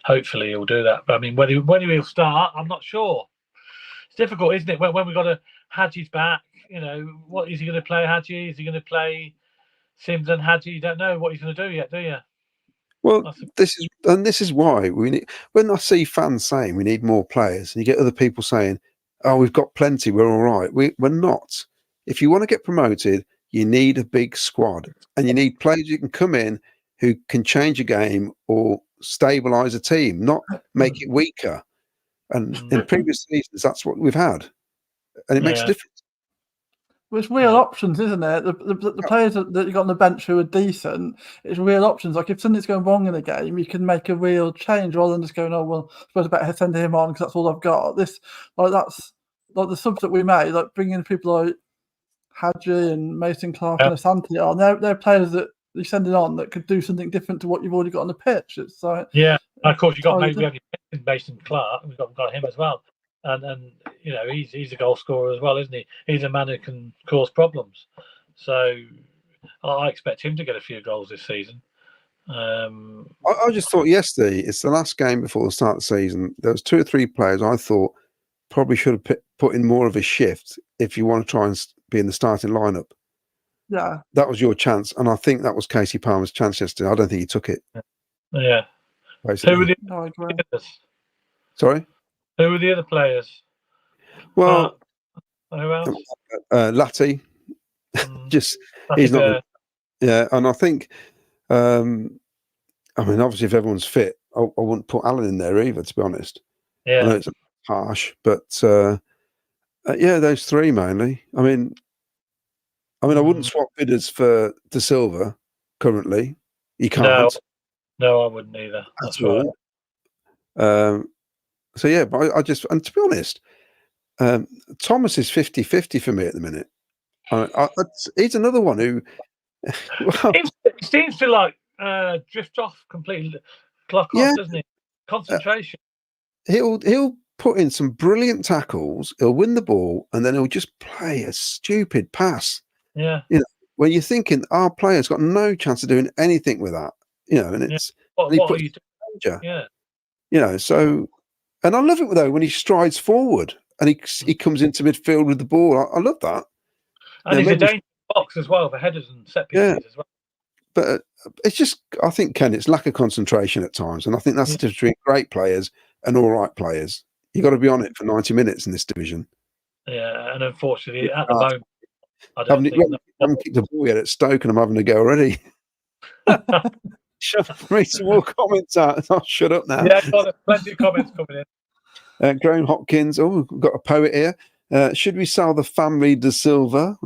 hopefully he'll do that. But I mean, when he will start, I'm not sure. It's difficult, isn't it? When we got Hadji's back, you know, what is he going to play? Hadji? Is he going to play Sims and Hadji? You don't know what he's going to do yet, do you? Well, this is why we need. When I see fans saying we need more players, and you get other people saying, "Oh, we've got plenty, we're all right." We're not. If you want to get promoted, you need a big squad, and you need players who can come in who can change a game or stabilise a team, not make it weaker. And in previous seasons, that's what we've had, and it makes a difference. Well, it's real options, isn't it? The players that you got on the bench who are decent, it's real options. Like if something's going wrong in a game, you can make a real change rather than just going, "Oh well, I suppose I better send him on because that's all I've got." That's like the subs that we made, like bringing in people like Hadji and Mason Clark and Asante on. They're players that you're sending on that could do something different to what you've already got on the pitch. It's like and of course you got Mason Clark. We've got him as well. And you know, he's a goal scorer as well, isn't he? He's a man who can cause problems. So I expect him to get a few goals this season. I just thought yesterday, it's the last game before the start of the season. There was 2 or 3 players I thought probably should have put in more of a shift if you want to try and be in the starting lineup. Yeah. That was your chance, and I think that was Casey Palmer's chance yesterday. I don't think he took it. Yeah. Basically. Who were the No, I agree. others? Sorry? Who were the other players? Well, who else? Latty, just he's not. Yeah, and I think, I mean, obviously, if everyone's fit, I wouldn't put Alan in there either. To be honest, I know Yeah. it's harsh, but yeah, those 3 mainly. I mean, I wouldn't swap bidders for De Silva currently. You can't. No, I wouldn't either. That's right. So yeah, but I just, and to be honest, Thomas is 50-50 for me at the minute. He's another one who He seems to like drift off completely, clock off, doesn't he? Concentration. He'll put in some brilliant tackles. He'll win the ball, and then he'll just play a stupid pass. Yeah. You know, when you're thinking our player's got no chance of doing anything with that. You know, and it's what are you doing? Yeah. You know, so, and I love it though when he strides forward and he comes into midfield with the ball. I love that. And he's a dangerous box as well for headers and set pieces as well. But it's just, I think, Ken, it's lack of concentration at times, and I think that's the difference between great players and all right players. You got to be on it for 90 minutes in this division. Yeah, and unfortunately, at the moment, I haven't kicked the ball yet at Stoke, and I'm having to go already. Read some more comments out. I'll shut up now. Yeah, there's plenty of comments coming in. Graham Hopkins. Oh, we've got a poet here. Should we sell the family De Silva?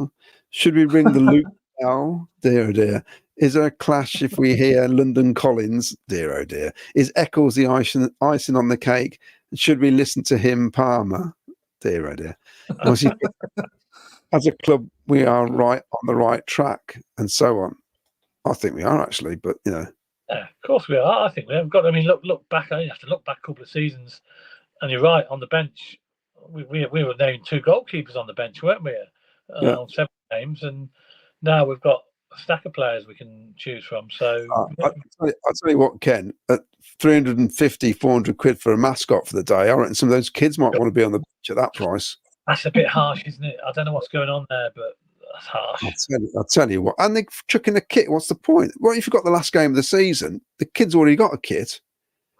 Should we ring the Luke bell? Dear, oh dear. Is there a clash if we hear London Collins? Dear, oh dear. Is Eccles the icing on the cake? Should we listen to him, Palmer? Dear, oh dear. As a club, we are right on the right track, and so on. I think we are actually, but you know. Yeah, of course we are. I think we have got. I mean, look back. You have to look back a couple of seasons, and you're right. On the bench, we were named 2 goalkeepers on the bench, weren't we? On 7 games, and now we've got a stack of players we can choose from. So I'll tell you what, Ken, at 350, 400 quid for a mascot for the day, I reckon some of those kids might want to be on the bench at that price. That's a bit harsh, isn't it? I don't know what's going on there, but that's harsh. I'll tell you what. And they're chucking a kit. What's the point? What if you've got the last game of the season? The kid's already got a kit.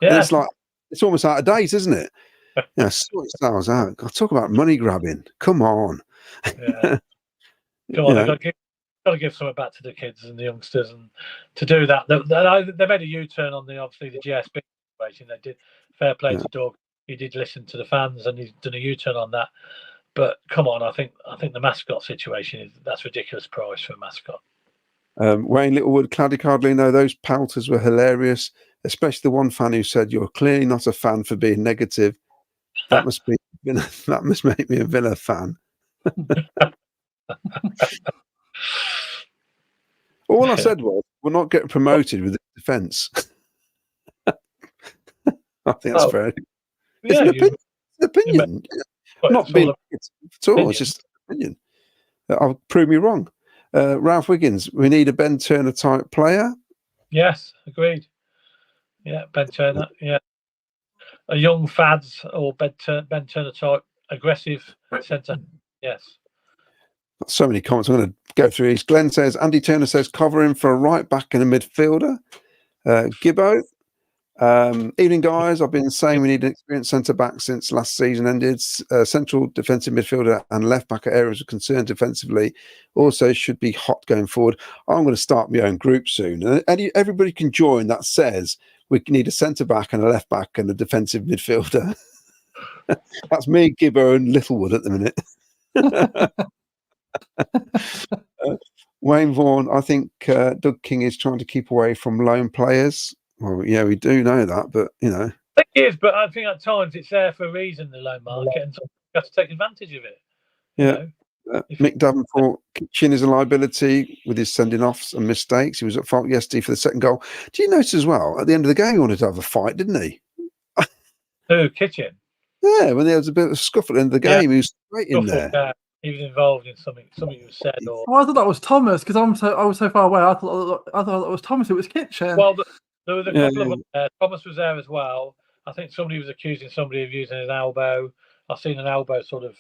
Yeah. And it's like, it's almost out of date, isn't it? Yeah, sort yourselves out. I'll talk about money grabbing. Come on. Yeah. Come on, they've got to give something back to the kids and the youngsters, and to do that, they made a U-turn on the GSB situation. They did. Fair play to Doug. He did listen to the fans, and he's done a U-turn on that. But come on, I think the mascot situation that's ridiculous price for a mascot. Wayne Littlewood, Claddy Cardlino, those pelters were hilarious, especially the one fan who said, "You're clearly not a fan for being negative." That must make me a Villa fan. All I said was, we're not getting promoted with the defence. I think that's fair. It's an opinion. Not being at all. It's just an opinion. I'll prove me wrong. Ralph Wiggins, we need a Ben Turner type player. Yes, agreed. Yeah, Ben Turner. Yeah, a young Fads or Ben Turner type aggressive centre. Yes. So many comments. I'm going to go through these. Glenn says, Andy Turner says, cover him for a right back and a midfielder. Gibbo. Evening, guys. I've been saying we need an experienced centre back since last season ended. Central defensive midfielder and left back are areas of concern defensively. Also, should be hot going forward. I'm going to start my own group soon, and everybody can join. That says we need a centre back and a left back and a defensive midfielder. That's me, Gibbo, and Littlewood at the minute. Wayne Vaughan, I think Doug King is trying to keep away from loan players. Well, yeah, we do know that, but you know, it is. But I think at times it's there for a reason, the loan market, and so you have to take advantage of it. Yeah. Mick Davenport, Chin is a liability with his sending offs and mistakes. He was at fault yesterday for the second goal. Do you notice as well? At the end of the game, he wanted to have a fight, didn't he? Who, Kitchen? Yeah, when there was a bit of a scuffle at the end of the game, he was straight in there. he was involved in something was said, or I thought that was Thomas because I was so far away. I thought that was Thomas. It was Kitchen. well, there was a couple of them there. Thomas was there as well. I think somebody was accusing somebody of using an elbow. I've seen an elbow sort of,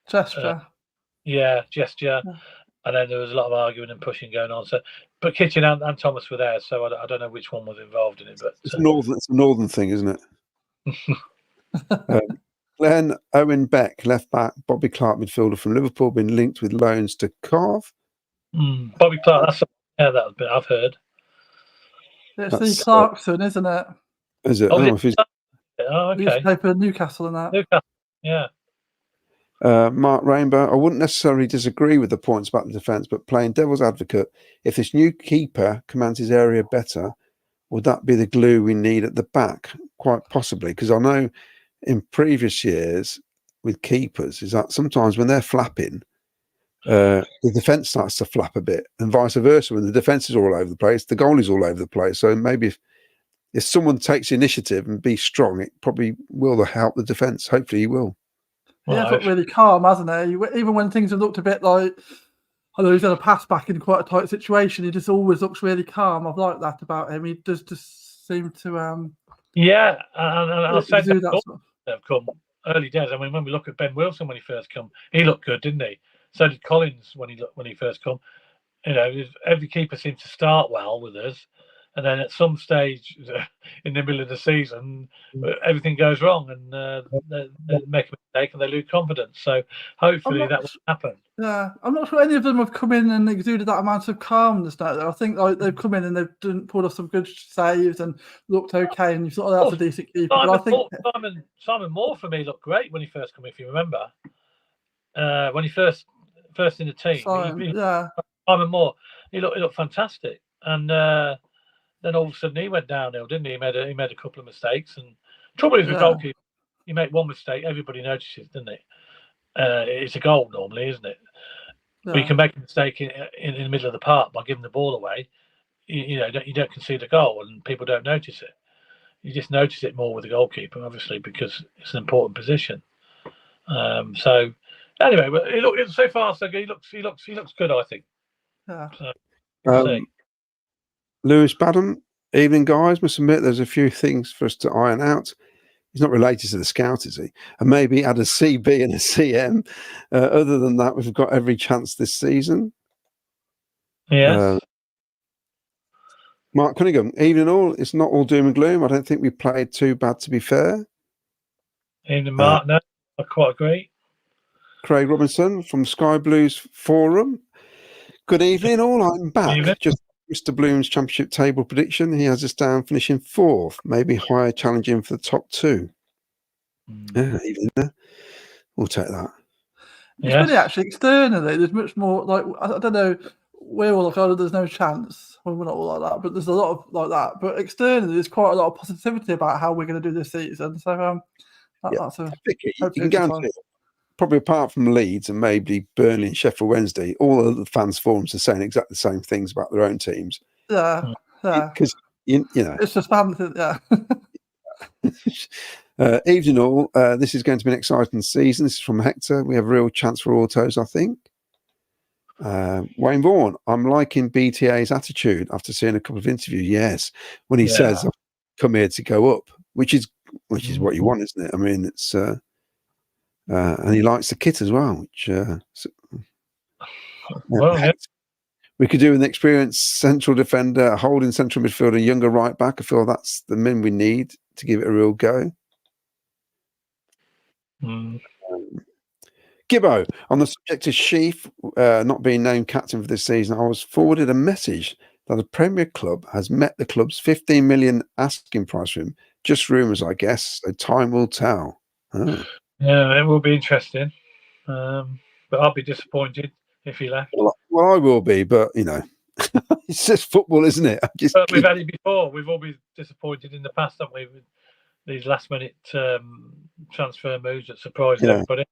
gesture. Gesture. Yeah. And then there was a lot of arguing and pushing going on. So, but Kitchen and Thomas were there, so I don't know which one was involved in it. But it's a northern thing, isn't it? Glenn Owen Beck, left back, Bobby Clark, midfielder from Liverpool, been linked with loans to Cov. Bobby Clark, that's bit I've heard. It's Clarkson, isn't it? Is it? Okay. He used to play for Newcastle and that. Newcastle, yeah. Mark Rainbow, I wouldn't necessarily disagree with the points about the defence, but playing devil's advocate, if this new keeper commands his area better, would that be the glue we need at the back? Quite possibly, because I know in previous years with keepers is that sometimes when they're flapping, the defence starts to flap a bit, and vice versa. When the defence is all over the place, the goalie's all over the place. So maybe if someone takes initiative and be strong, it probably will help the defence. Hopefully, he will. He has looked really calm, hasn't he? Even when things have looked a bit like, I know he's going to pass back in quite a tight situation, he just always looks really calm. I've liked that about him. He does just seem to and I said that have come early days. I mean, when we look at Ben Wilson when he first come, he looked good, didn't he? So did Collins when he first come. Every keeper seems to start well with us, and then at some stage in the middle of the season, everything goes wrong, and they make a mistake and they lose confidence. So hopefully that will happen. Yeah, I'm not sure any of them have come in and exuded that amount of calmness now. I think they've come in and they've pulled off some good saves and looked okay, and you thought, that's a decent keeper. I think Simon Moore for me looked great when he first came. If you remember, when he first in the team, Simon Moore, he looked fantastic, and then all of a sudden he went downhill, didn't he? He made a couple of mistakes, and trouble is with goalkeeper, you make one mistake, everybody notices, doesn't it? It's a goal normally, isn't it? Yeah. But you can make a mistake in the middle of the park by giving the ball away. You don't concede a goal, and people don't notice it. You just notice it more with the goalkeeper, obviously, because it's an important position. So anyway, but he looked so far so good. He looks good, I think. Yeah. So, we'll Lewis Badham, evening guys. Must admit there's a few things for us to iron out. He's not related to the Scout, is he? And maybe add a CB and a CM. Other than that, we've got every chance this season. Yes. Mark Cunningham, evening all. It's not all doom and gloom. I don't think we played too bad, to be fair. Evening, Mark. No, I quite agree. Craig Robinson from Sky Blues Forum. Good evening all. I'm back. Just Mr. Bloom's championship table prediction. He has us down finishing 4th, maybe higher, challenging for the top 2. Yeah, even there. We'll take that. It's really actually externally. There's much more like I don't know. We're all like, there's no chance. Well, we're not all like that, but there's a lot of like that. But externally, there's quite a lot of positivity about how we're going to do this season. So that's a Vicky, you can guarantee it. Probably apart from Leeds and maybe Burnley and Sheffield Wednesday, all of the fans' forums are saying exactly the same things about their own teams. Yeah. Because you know, it's just fun. Yeah. Evening all. This is going to be an exciting season. This is from Hector. We have a real chance for autos, I think. Wayne Vaughan, I'm liking BTA's attitude after seeing a couple of interviews. Yes, when he says, "I've come here to go up," which is what you want, isn't it? I mean, it's. And he likes the kit as well, which we could do with an experienced central defender, a holding central midfielder, a younger right back. I feel that's the min we need to give it a real go. Gibbo, on the subject of Sheaf not being named captain for this season, I was forwarded a message that the Premier Club has met the club's 15 million asking price for him. Just rumours, I guess. So time will tell. Yeah, it will be interesting, but I'll be disappointed if he left. Well, I will be, but you know, it's just football, isn't it? But we've had it before. We've all been disappointed in the past, haven't we? With these last-minute transfer moves that surprised everybody.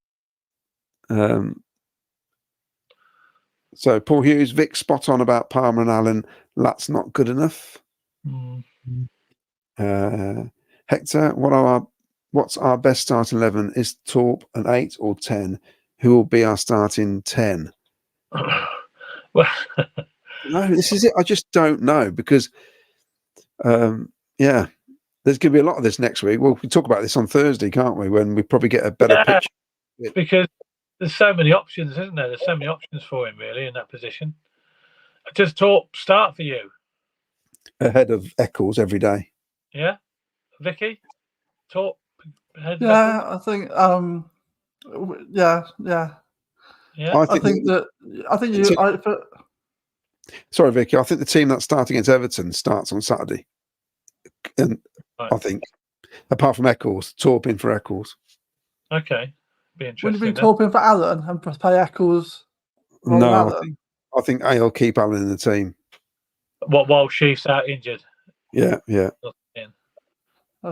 So Paul Hughes, Vic, spot on about Palmer and Allen. That's not good enough. Hector, what are our what's our best starting 11? Is Torp an 8 or 10? Who will be our starting 10? Well, No, this is it. I just don't know because, yeah, there's going to be a lot of this next week. Well, we can talk about this on Thursday, can't we? When we probably get a better picture. Because there's so many options, isn't there? There's so many options for him, really, in that position. Does Torp start for you? Ahead of Eccles every day. Yeah? Vicky? Torp ahead of Eccles? Yeah, I think. Yeah. Yeah. I think you. Sorry, Vicky. I think the team that starts against Everton starts on Saturday, and Right. I think, apart from Eccles, Torp in for Eccles. Okay. Be interesting. Would you be Torping for Allen and play Eccles? No, Allen? I think I'll keep Allen in the team. What, while Sheaf's out injured? Yeah.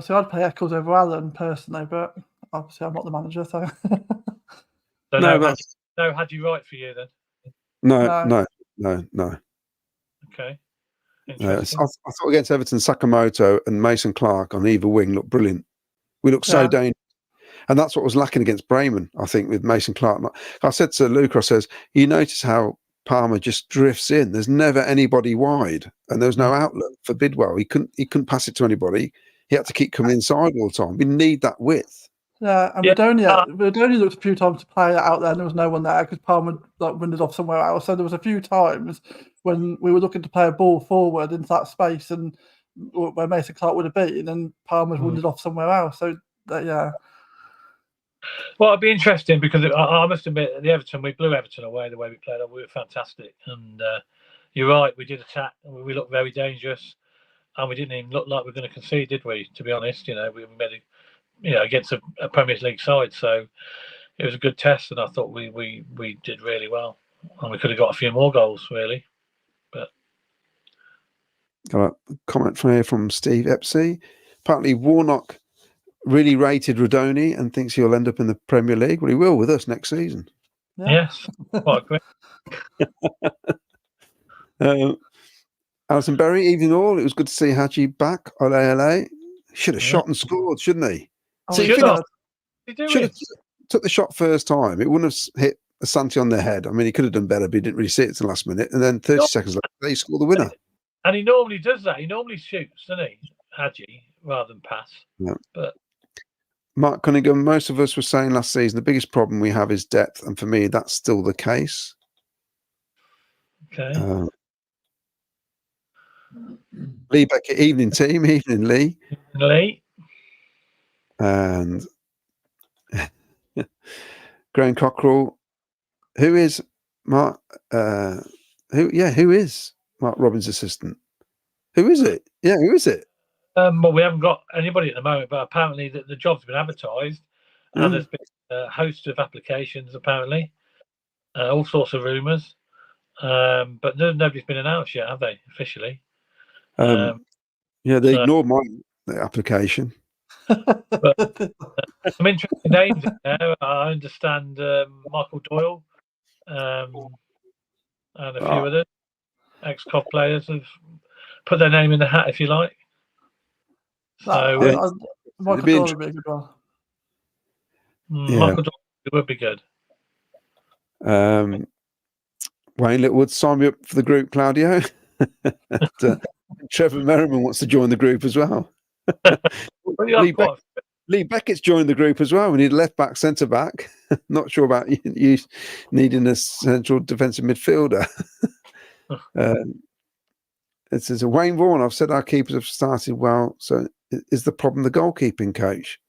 So I'd play Eccles over Allen personally, but obviously I'm not the manager, so. So no, had you right for you then? No. Okay. No, Interesting. I thought against Everton, Sakamoto and Mason Clark on either wing looked brilliant. We looked so dangerous. And that's what was lacking against Bremen, I think, with Mason Clark. I said to Luke, I says, you notice how Palmer just drifts in. There's never anybody wide, and there's no outlet for Bidwell. He couldn't pass it to anybody. He had to keep coming inside all the time. We need that width. Yeah, and Verdoni looked a few times to play out there, and there was no one there because Palmer winded off somewhere else. So there was a few times when we were looking to play a ball forward into that space and where Mason Clark would have been, and Palmer's winded off somewhere else. So yeah. Well, it'd be interesting because I must admit, at the Everton, we blew Everton away the way we played. We were fantastic, and you're right. We did attack, and we looked very dangerous, and we didn't even look like we were going to concede, did we? To be honest, we made against a Premier League side, so it was a good test, and I thought we did really well, and we could have got a few more goals, really. But got a comment from here from Steve Epsey. Apparently, Warnock really rated Rodoni and thinks he'll end up in the Premier League. Well, he will with us next season. Yeah. Yes, quite great. Alison Berry, evening all. It was good to see Hadji back on ALA. Should have shot and scored, shouldn't he? Should have took the shot first time. It wouldn't have hit Asante on the head. I mean, he could have done better, but he didn't really see it to the last minute. And then 30 seconds later, he scored the winner. And he normally does that. He normally shoots, doesn't he, Hadji, rather than pass. Yeah. But Mark Cunningham, most of us were saying last season the biggest problem we have is depth, and for me, that's still the case. Okay. Lee Beckett, evening team, evening Lee. And Graham Cockrell, who is Mark? Who is Mark Robbins' assistant? Who is it? Yeah, who is it? Well, we haven't got anybody at the moment, but apparently the job's been advertised, and there's been a host of applications. Apparently, all sorts of rumours, but nobody's been announced yet, have they? Officially? Yeah, they ignored my application. But some interesting names in there. I understand Michael Doyle and a few others, ex-COV players, have put their name in the hat, if you like. So Michael Doyle would be a good one. Michael Doyle would be good. Wayne Littlewood, sign me up for the group, Claudio. Trevor Merriman wants to join the group as well. Lee Beckett's joined the group as well. We need a left back, centre back. Not sure about you needing a central defensive midfielder. It says Wayne Vaughan. I've said our keepers have started well. So is the problem the goalkeeping coach?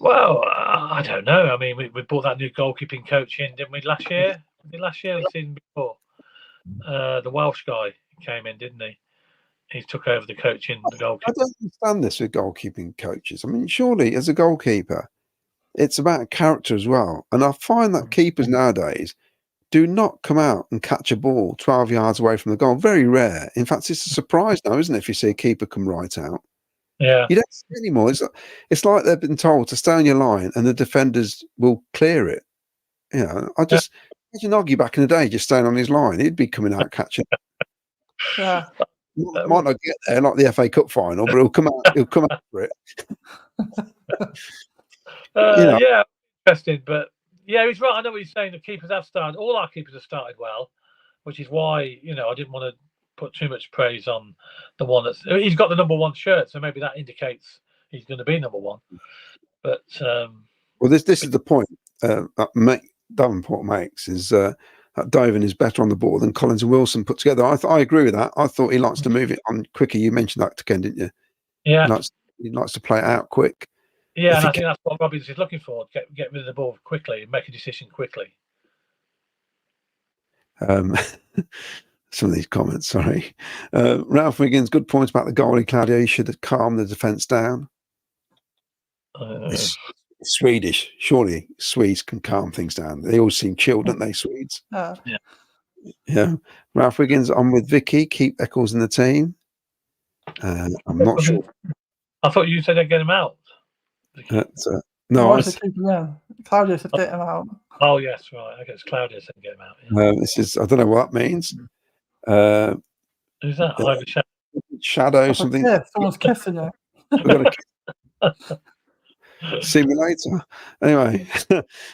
Well, I don't know. I mean, we brought that new goalkeeping coach in, didn't we, last year? Last year or the season before? The Welsh guy came in, didn't he? He took over the coaching, the goalkeeper. I don't understand this with goalkeeping coaches. I mean, surely as a goalkeeper, it's about character as well. And I find that keepers nowadays do not come out and catch a ball 12 yards away from the goal. Very rare. In fact, it's a surprise now, isn't it, if you see a keeper come right out? Yeah. You don't see it anymore. It's like they've been told to stay on your line and the defenders will clear it. I imagine Oggy back in the day just staying on his line. He'd be coming out catching. Yeah. Might not get there like the FA Cup final, but he'll come out. He'll come out for it. Yeah, interesting, but yeah, he's right. I know what he's saying. The keepers have started. All our keepers have started well, which is why I didn't want to put too much praise on the one he's got the number 1 shirt, so maybe that indicates he's going to be number 1. But well, this is the point Davenport makes is that Doven is better on the ball than Collins and Wilson put together. I agree with that. I thought he likes to move it on quicker. You mentioned that to Ken, didn't you? Yeah, he likes to play it out quick. Yeah, and I think that's what Robbins is looking for: get rid of the ball quickly and make a decision quickly. Some of these comments, sorry. Ralph Wiggins, good points about the goalie, Claudio. He should have calmed the defence down. It's Swedish. Surely Swedes can calm things down. They all seem chilled, don't they, Swedes? Yeah. Ralph Wiggins, I'm with Vicky. Keep Eccles in the team. I'm not sure. I thought you said they'd get him out. No, I said keep him in. Claudio said get him out. Oh, yes, right. I guess Claudio said get him out. Yeah. This is, I don't know what that means. Who's that? Ivy Shadow, something. Yeah, someone's kissing you. See me later. Anyway,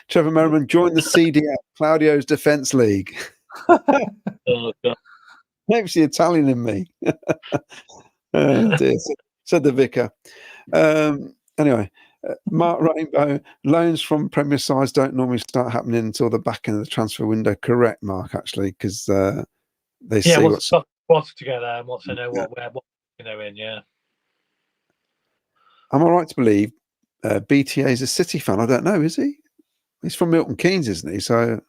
Trevor Merriman joined the CDL, Claudio's Defence League. Oh, God. Maybe it's the Italian in me. Oh, dear. Said the vicar. Anyway, Mark Rainbow, loans from Premier sides don't normally start happening until the back end of the transfer window. Correct, Mark, actually, because they see what's together and what's in there, what in, yeah. Am I right to believe BTA is a City fan? I don't know, is he? He's from Milton Keynes, isn't he? So,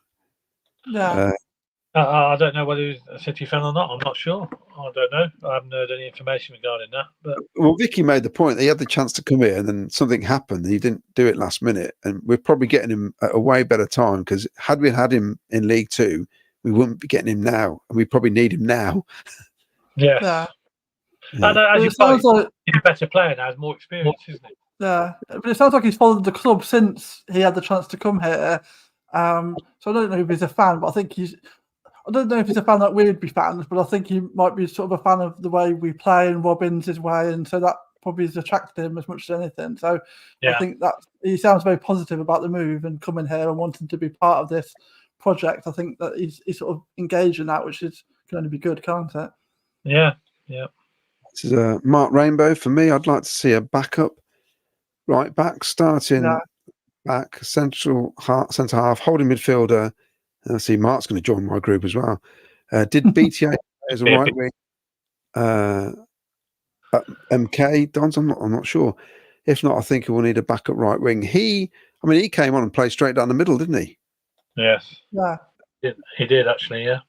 yeah. I don't know whether he's a City fan or not. I'm not sure. I don't know. I haven't heard any information regarding that. But well, Vicky made the point that he had the chance to come here, and then something happened, and he didn't do it last minute. And we're probably getting him at a way better time, because had we had him in League Two, we wouldn't be getting him now, and we probably need him now. Yes. Yeah. And as you sounds like he's a better player now, has more experience, isn't he? Yeah, but it sounds like he's followed the club since he had the chance to come here. So I don't know if he's a fan, but I think I don't know if he's a fan that we'd be fans, but I think he might be sort of a fan of the way we play and Robbins' way, and so that probably has attracted him as much as anything. So I think that he sounds very positive about the move and coming here and wanting to be part of this project. I think that he's sort of engaged in that, which can only be good, can't it? Yeah. This is Mark Rainbow. For me, I'd like to see a backup right back, starting back, centre half, holding midfielder. And I see Mark's going to join my group as well. Did BTA as a right wing? MK Dons? I'm not sure. If not, I think he will need a backup right wing. He came on and played straight down the middle, didn't he? Yes. Yeah. He did actually. Yeah.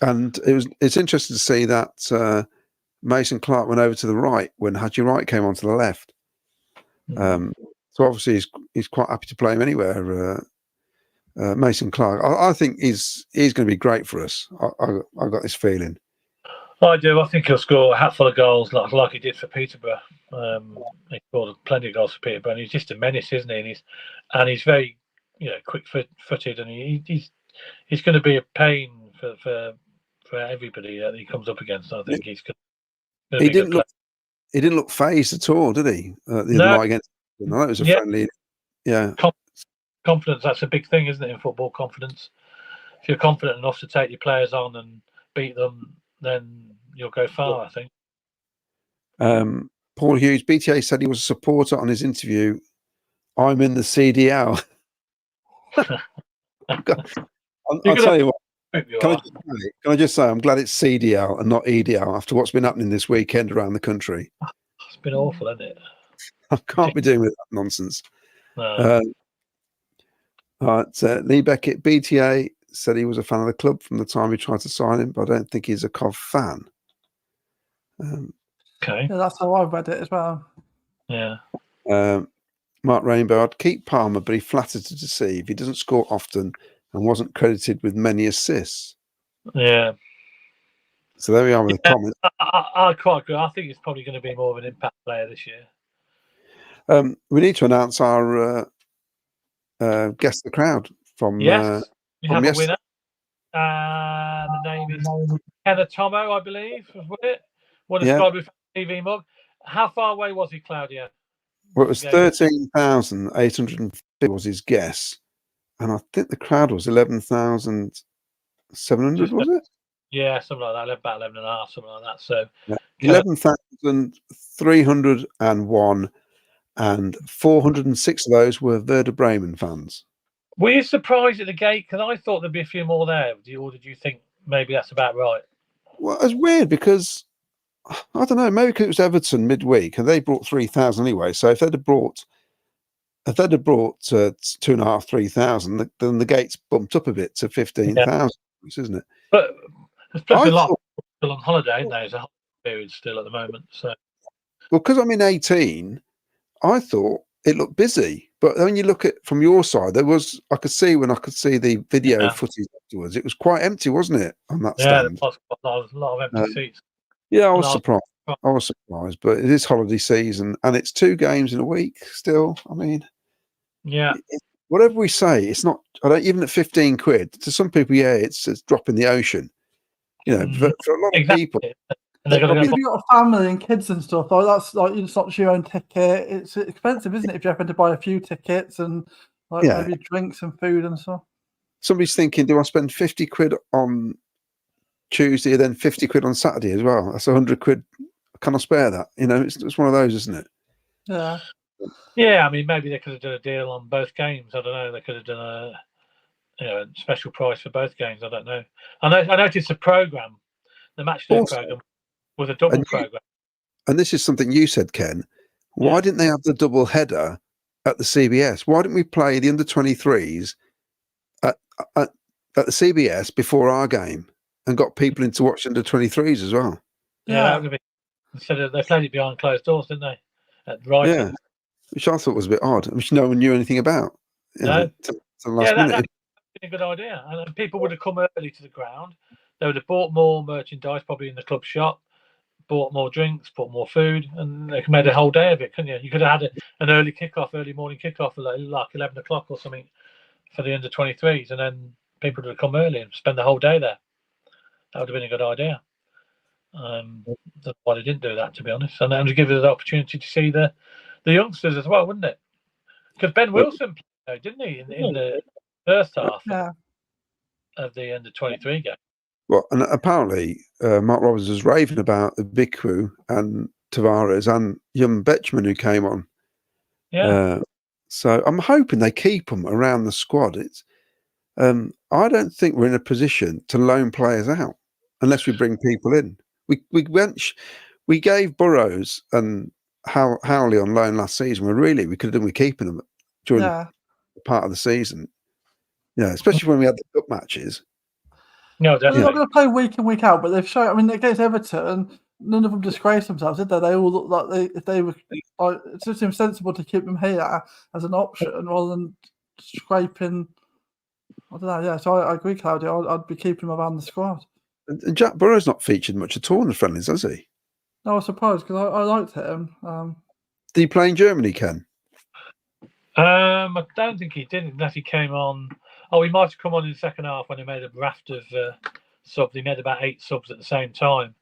And it's interesting to see that Mason Clark went over to the right when Haji Wright came onto the left. So obviously he's quite happy to play him anywhere. Mason Clark, I think he's going to be great for us. I got this feeling. I do. I think he'll score a hatful of goals like he did for Peterborough. He scored plenty of goals for Peterborough, and he's just a menace, isn't he? And he's very, quick-footed, and he's going to be a pain for everybody that he comes up against. I think he's going to be good. He didn't look phased at all, did he? The other night against. No, it was a friendly. Yeah. Confidence, that's a big thing, isn't it, in football? Confidence. If you're confident enough to take your players on and beat them, then you'll go far, I think. Paul Hughes, BTA said he was a supporter on his interview. I'm in the CDL. I'll tell you what. Can I just say, I'm glad it's CDL and not EDL after what's been happening this weekend around the country. It's been awful, hasn't it? I can't be doing with that nonsense. No. Lee Beckett, BTA said he was a fan of the club from the time he tried to sign him, but I don't think he's a Cov fan. Okay. Yeah, that's how I've read it as well. Yeah. Mark Rainbow, I'd keep Palmer, but he flattered to deceive. He doesn't score often and wasn't credited with many assists. Yeah. So there we are with the comments. I quite agree. I think he's probably going to be more of an impact player this year. We need to announce our guess the crowd from yes. We have yesterday. a winner. The name is Heather Tomo, I believe, was it? What a Sky Blue TV mug. How far away was he, Claudia? Well, it was 13,850 was his guess, and I think the crowd was 11,700. Was it? Yeah, something like that. About 11.5, something like that. So 11,301, and 406 of those were Werder Bremen fans. Were you surprised at the gate? Because I thought there'd be a few more there. Or did you think maybe that's about right? Well, it's weird because I don't know. Maybe because it was Everton midweek, and they brought 3,000 anyway. So if they'd have brought 2.5, 3,000, then the gates bumped up a bit to 15,000, isn't it? But there's a lot of people still on holiday, isn't there? There's a holiday period still at the moment. So, well, because I'm in 18, I thought it looked busy. But when you look at from your side, I could see the video footage afterwards, it was quite empty, wasn't it, on that stand? There was a lot of empty seats. Yeah, I was surprised. I was surprised, but it is holiday season, and it's 2 games in a week still. I mean, whatever we say, it's not. I don't even at 15 quid to some people. Yeah, it's a drop in the ocean. You know, for a lot of people. And if you've got a family and kids and stuff, that's like it's not your own ticket. It's expensive, isn't it? If you're having to buy a few tickets and maybe drinks and food and stuff. Somebody's thinking, do I spend 50 quid on Tuesday and then 50 quid on Saturday as well? That's 100 quid. Can I spare that? You know, it's one of those, isn't it? Yeah. Yeah, I mean, maybe they could have done a deal on both games. I don't know. They could have done a special price for both games. I don't know. I noticed the program, the matchday program, was a double program. And this is something you said, Ken. Why didn't they have the double header at the CBS? Why didn't we play the under-23s at the CBS before our game and got people in to watch under-23s as well? Yeah, that would have been. Instead of they played it behind closed doors, didn't they? Yeah, which I thought was a bit odd, which no one knew anything about. No, to the last minute. That'd been a good idea, and people would have come early to the ground. They would have bought more merchandise, probably in the club shop, bought more drinks, bought more food, and they could have made a whole day of it, couldn't you? You could have had an early morning kickoff, like 11 o'clock or something, for the under-23s, and then people would have come early and spend the whole day there. That would have been a good idea. That's why they didn't do that, to be honest, and then to give us the opportunity to see the youngsters as well, wouldn't it? Because Ben Wilson played, didn't he, in the first half of the under-23 game? Well, and apparently Mark Roberts was raving about the Biku and Tavares and young Betchman who came on. Yeah. So I'm hoping they keep them around the squad. It's I don't think we're in a position to loan players out unless we bring people in. We gave Burrows and Howley on loan last season. We could have done with keeping them during part of the season. Yeah, especially when we had the cup matches. No, definitely. They're not going to play week in, week out, but they've shown. I mean, against Everton, none of them disgraced themselves, did they? They all looked like they were. It just seems sensible to keep them here as an option rather than scraping. I don't know. Yeah, so I agree, Claudia. I'd be keeping them around the squad. And Jack Burrow's not featured much at all in the friendlies, has he? No, I was surprised because I liked him. Did he play in Germany, Ken? I don't think he did, unless he came on. Oh, he might have come on in the second half when he made a raft of subs. He made about 8 subs at the same time.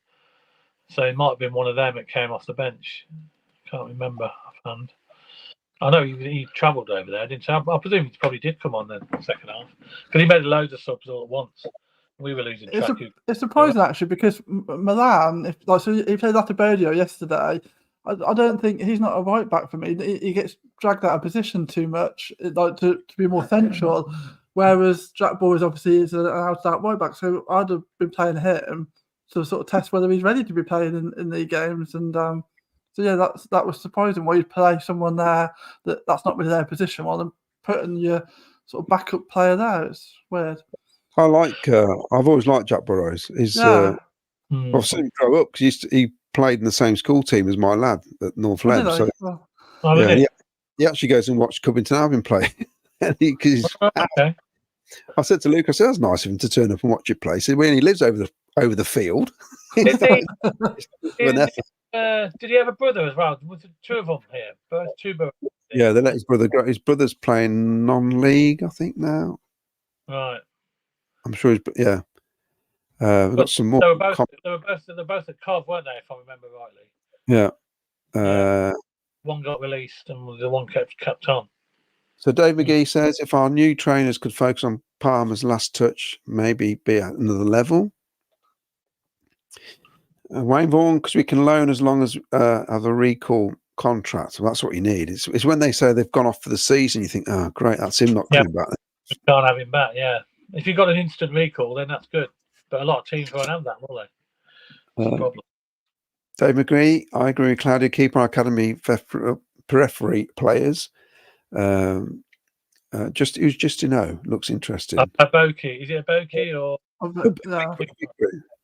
So it might have been one of them that came off the bench. Can't remember offhand. I know he travelled over there, didn't he? I presume he probably did come on then in the second half. Because he made loads of subs all at once. We were losing track. It's surprising, actually, because Milan, he played Latterberdio yesterday. I don't think he's not a right back for me. He gets dragged out of position too much, to be more central. Whereas Jack Boris obviously is an out-and-out right back, so I'd have been playing him to sort of test whether he's ready to be playing in the games. And so yeah, that was surprising. Why you'd play someone there that's not really their position, rather than putting your sort of backup player there. It's weird. I've always liked Jack Burrows. I've seen him grow up because he played in the same school team as my lad at North Lem. So he actually goes and watched Coventry Albion play. I said to Luke, I said, that's nice of him to turn up and watch it play. He said, when he lives over the field. Did he have a brother as well? Was it 2 of them here? 2 brothers. Yeah, they let his brother go. His brother's playing non-league, I think, now. Right. I'm sure We've got some more. They were both at Cov, weren't they? If I remember rightly. Yeah. One got released and the one kept on. So Dave McGee says, if our new trainers could focus on Palmer's last touch, maybe be at another level. Wayne Vaughan, because we can loan as long as have a recall contract. So that's what you need. It's when they say they've gone off for the season, you think, oh, great, that's him not coming back. We can't have him back, yeah. If you've got an instant recall, then that's good. But a lot of teams won't have that, will they? That's the problem. Dave McGee, I agree with Claudia. Keep our academy periphery players. Who's just to know looks interesting. A Boki, is it a Boki or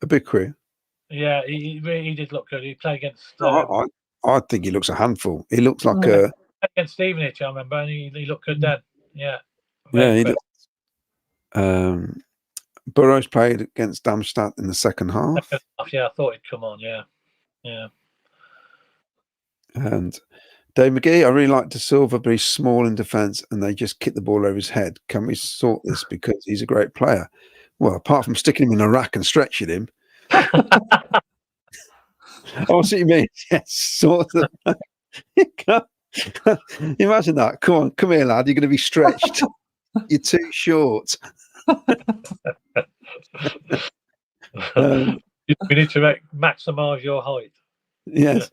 a big crew? Yeah, he did look good. He played against. I think he looks a handful. He looks like against Stevenage, I remember, and he looked good then. Yeah, he Burrows played against Darmstadt in the second half. Yeah, I thought he'd come on. Yeah. And Dave McGee, I really like De Silva, but he's small in defence and they just kick the ball over his head. Can we sort this because he's a great player? Well, apart from sticking him in a rack and stretching him. Oh, what you mean? Yes, sort of. Imagine that. Come here, lad. You're going to be stretched. You're too short. We need to maximise your height. Yes.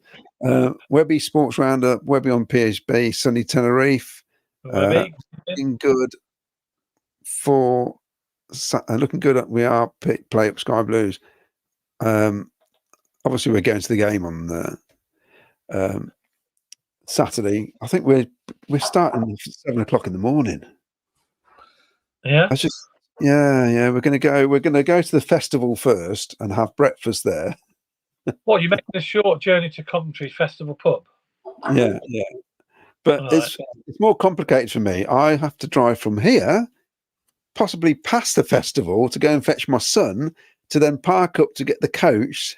Webby Sports Roundup, Webby on PHB, Sunny Tenerife. Looking good for looking good. We are play up Sky Blues. Obviously, we're going to the game on Saturday. I think we're starting at 7 o'clock in the morning. Yeah. That's just yeah. We're going to go to the festival first and have breakfast there. What, you making a short journey to Coventry Festival Pub? Yeah. But it's more complicated for me. I have to drive from here, possibly past the festival, to go and fetch my son, to then park up to get the coach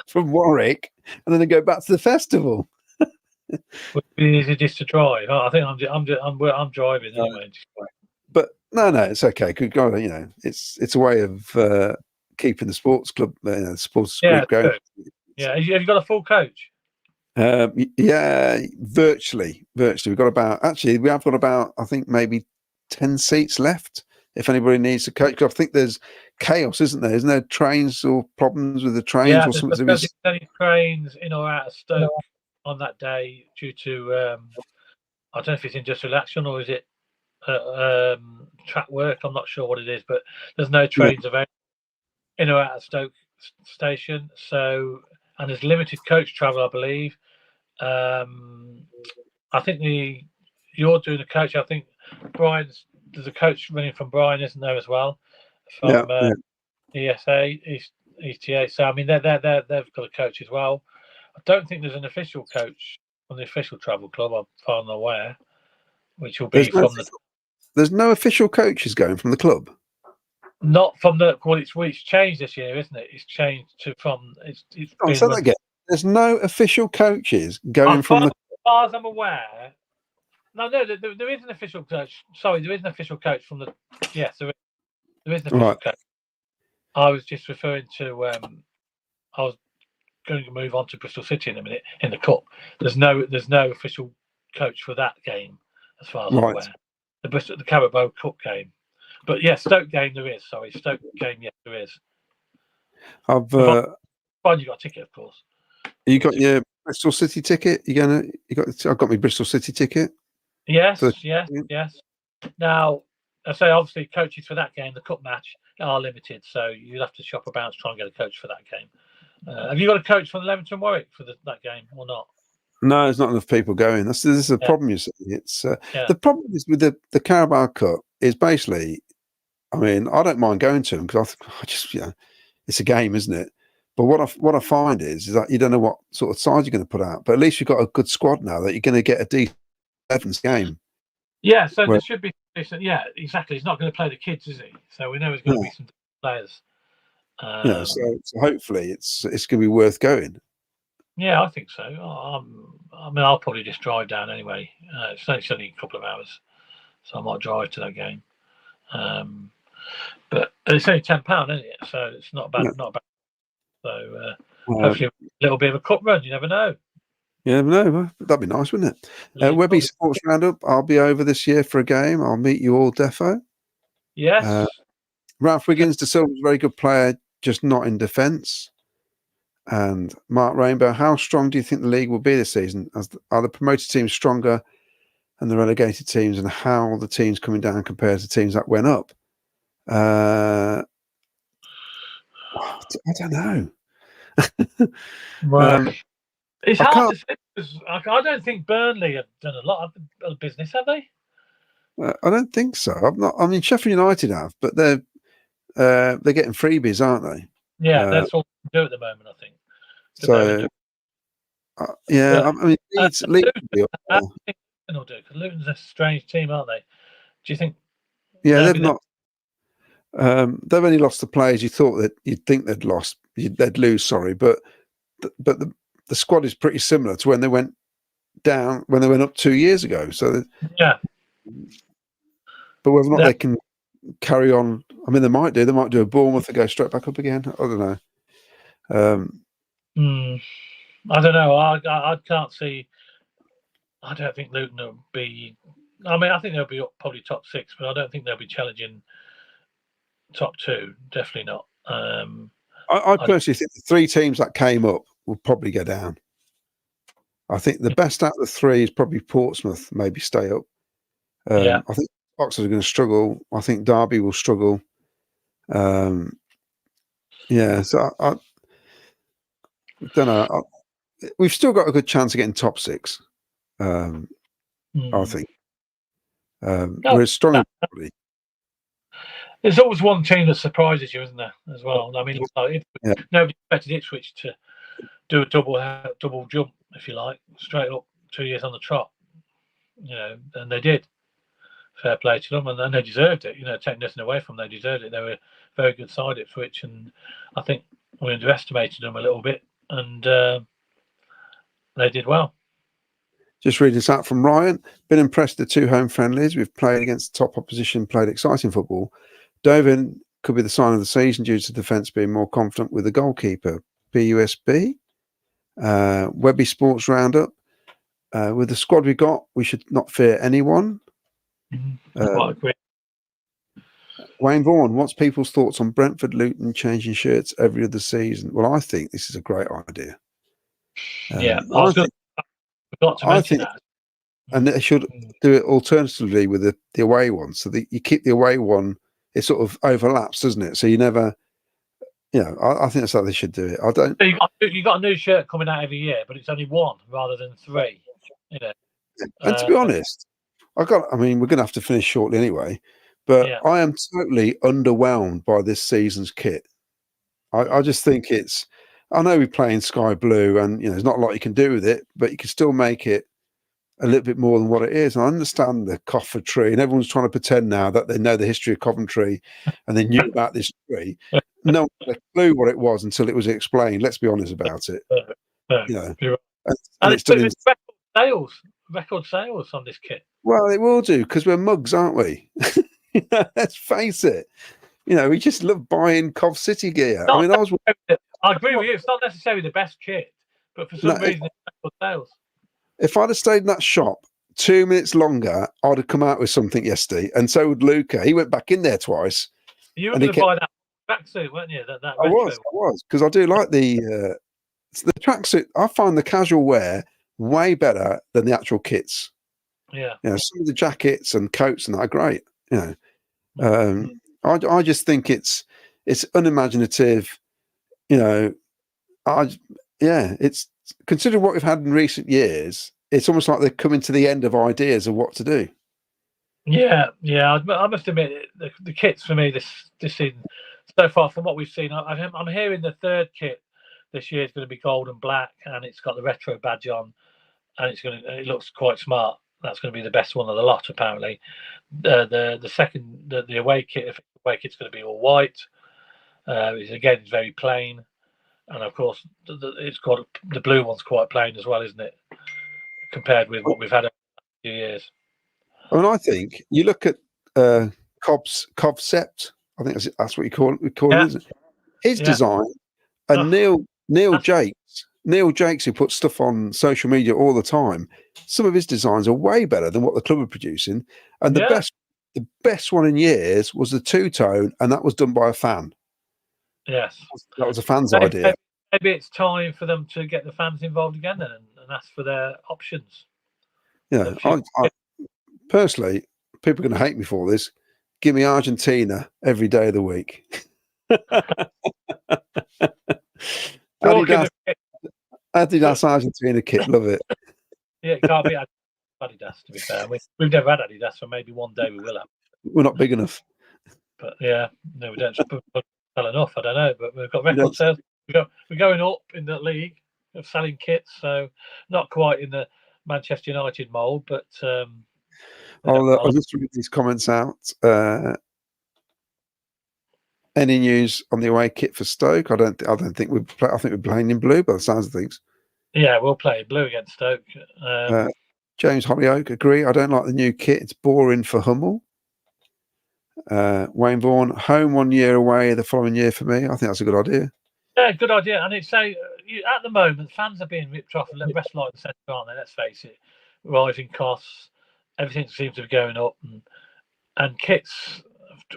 from Warwick, and then I go back to the festival. Would it be easy just to drive? I think I'm driving anyway. But no, it's okay. It's a way of keeping the sports club, sports group going. Good. Yeah, have you got a full coach? Yeah, virtually. We have got about I think maybe 10 seats left. If anybody needs a coach, I think there's chaos, isn't there? Isn't there trains or problems with the trains or something? There's any trains in or out of Stoke on that day due to I don't know if it's industrial action or is it track work. I'm not sure what it is, but there's no trains available in or out of Stoke station. So, and there's limited coach travel, I believe. I think you're doing the coach. I think there's a coach running from Brian, isn't there, as well? From ESA, ETA. So I mean, they've got a coach as well. I don't think there's an official coach from the official travel club, I'm far aware, which will be There's no official coaches going from the club. Not from the it's changed this year, isn't it? It's changed to from it's. Say that again. There's no official coaches going from the. As far as I'm aware, there is an official coach. Sorry, there is an official coach from the. Yes, there is an official coach. I was just referring to. I was going to move on to Bristol City in a minute in the cup. There's no official coach for that game, as far as I'm aware. The Carabao Cup game. But yeah, Stoke game there is. Sorry, Stoke game, yes, there is. I've you got a ticket, of course. You got your Bristol City ticket? I've got my Bristol City ticket. Yes. Now, I say obviously coaches for that game, the cup match, are limited, so you'll have to shop about to try and get a coach for that game. Have you got a coach from Leamington Warwick for that game or not? No, there's not enough people going. This is a problem. You see, it's the problem is with the Carabao Cup is basically. I mean, I don't mind going to them because I just, it's a game, isn't it? But what I find is that you don't know what sort of side you're going to put out. But at least you've got a good squad now that you're going to get a decent Evans game. Yeah, so there should be decent. Yeah, exactly. He's not going to play the kids, is he? So we know there's going to be some players. So hopefully it's going to be worth going. Yeah, I think so. I mean, I'll probably just drive down anyway. It's only a couple of hours, so I might drive to that game. But it's only £10, isn't it? So it's not bad. Yeah. Not bad. So hopefully a little bit of a cup run. You never know. Yeah, no, that'd be nice, wouldn't it? Webby Sports Roundup. I'll be over this year for a game. I'll meet you all, defo. Yes. Ralph Wiggins, De Silva's a very good player, just not in defence. And Mark Rainbow, how strong do you think the league will be this season? Are the promoted teams stronger than the relegated teams, and how are the teams coming down compared to teams that went up? I don't know. Well, it's hard to say because I don't think Burnley have done a lot of business, have they? I don't think so. I mean, Sheffield United have, but they're getting freebies, aren't they? Yeah, that's all they do at the moment, I think. So, yeah, I mean, Leeds will do because Luton's a strange team, aren't they? Do you think? Yeah, they've not. They've only lost the players you thought that you'd think they'd lost. They'd lose, sorry, but the squad is pretty similar to when they went down, when they went up 2 years ago. So yeah, but whether or not they can carry on, I mean, they might do. They might do a Bournemouth and go straight back up again. I don't know. I don't know. I can't see. I don't think Luton will be. I mean, I think they'll be up probably top 6, but I don't think they'll be challenging top 2. Definitely not. I personally think the 3 teams that came up will probably go down. I think the best out of the 3 is probably Portsmouth, maybe stay up. I think Oxford are going to struggle. I think Derby will struggle. So I don't know. We've still got a good chance of getting top 6. I think. We're strong. There's always one team that surprises you, isn't there? As well. I mean, nobody expected Ipswich to do a double jump, if you like, straight up 2 years on the trot. And they did. Fair play to them, and they deserved it. Taking nothing away from them, they deserved it. They were a very good side, Ipswich, and I think we underestimated them a little bit, and they did well. Just reading this out from Ryan. Been impressed with the 2 home friendlies. We've played against top opposition, played exciting football. Dover could be the sign of the season due to defence being more confident with the goalkeeper. BUSB. Webby Sports Roundup. With the squad we got, we should not fear anyone. Quite agree. Wayne Vaughan, what's people's thoughts on Brentford Luton changing shirts every other season? Well, I think this is a great idea. I forgot to mention that. And they should do it alternatively with the away one, so that you keep the away one. It sort of overlaps, doesn't it? So you never, I think that's how they should do it. I don't. You got a new shirt coming out every year, but it's only 1 rather than 3. And to be honest, we're going to have to finish shortly anyway. But I am totally underwhelmed by this season's kit. I just think I know we play in sky blue, and there's not a lot you can do with it, but you can still make it a little bit more than what it is. And I understand the Coventry, and everyone's trying to pretend now that they know the history of Coventry and they knew about this tree. No one had a clue what it was until it was explained. Let's be honest about it. And it's doing record sales on this kit. Well, it will do because we're mugs, aren't we? Let's face it. We just love buying Cov City gear. I agree with you. It's not necessarily the best kit, but for some reason, it's record sales. If I'd have stayed in that shop 2 minutes longer, I'd have come out with something yesterday, and so would Luca. He went back in there twice. You were going to buy that tracksuit, weren't you? I was, because I do like the tracksuit. I find the casual wear way better than the actual kits. Yeah. Some of the jackets and coats and that are great. I just think it's unimaginative. It's considering what we've had in recent years. It's almost like they're coming to the end of ideas of what to do. Yeah. I must admit, the kits for me this season, so far from what we've seen, I'm hearing the 3rd kit this year is going to be gold and black, and it's got the retro badge on, and it looks quite smart. That's going to be the best one of the lot, apparently. The second, the away kit, if the away kit's going to be all white. It's very plain, and of course, it's got the blue one's quite plain as well, isn't it? Compared with what we've had over the few years. I mean, I think you look at Covcept. I think that's what you call it, Yeah. isn't it? His Yeah. design, and Neil Jakes, who puts stuff on social media all the time. Some of his designs are way better than what the club are producing, and the best one in years was the two-tone, and that was done by a fan. Yes, that was a fan's idea. Maybe it's time for them to get the fans involved again then, and ask for their options. Yeah, I personally, people are going to hate me for this. Give me Argentina every day of the week. Adidas Argentina kit, love it. Yeah, it can't be Adidas, to be fair. We've never had Adidas, so maybe one day we will have. We're not big enough. But yeah, no, we don't sell enough. I don't know, but we've got record sales. We're going up in the league of selling kits, so not quite in the Manchester United mould, but I'll just read these comments out. Any news on the away kit for Stoke? I don't think we're play. I think we're playing in blue by the sounds of things. Yeah, we'll play blue against Stoke. James Hollyoak, agree. I don't like the new kit. It's boring for Hummel. Wayne Vaughan, home 1 year, away the following year for me. I think that's a good idea. Yeah, good idea. And it's at the moment, fans are being ripped off and rest like the centre, aren't they? Let's face it. Rising costs, everything seems to be going up, and kits.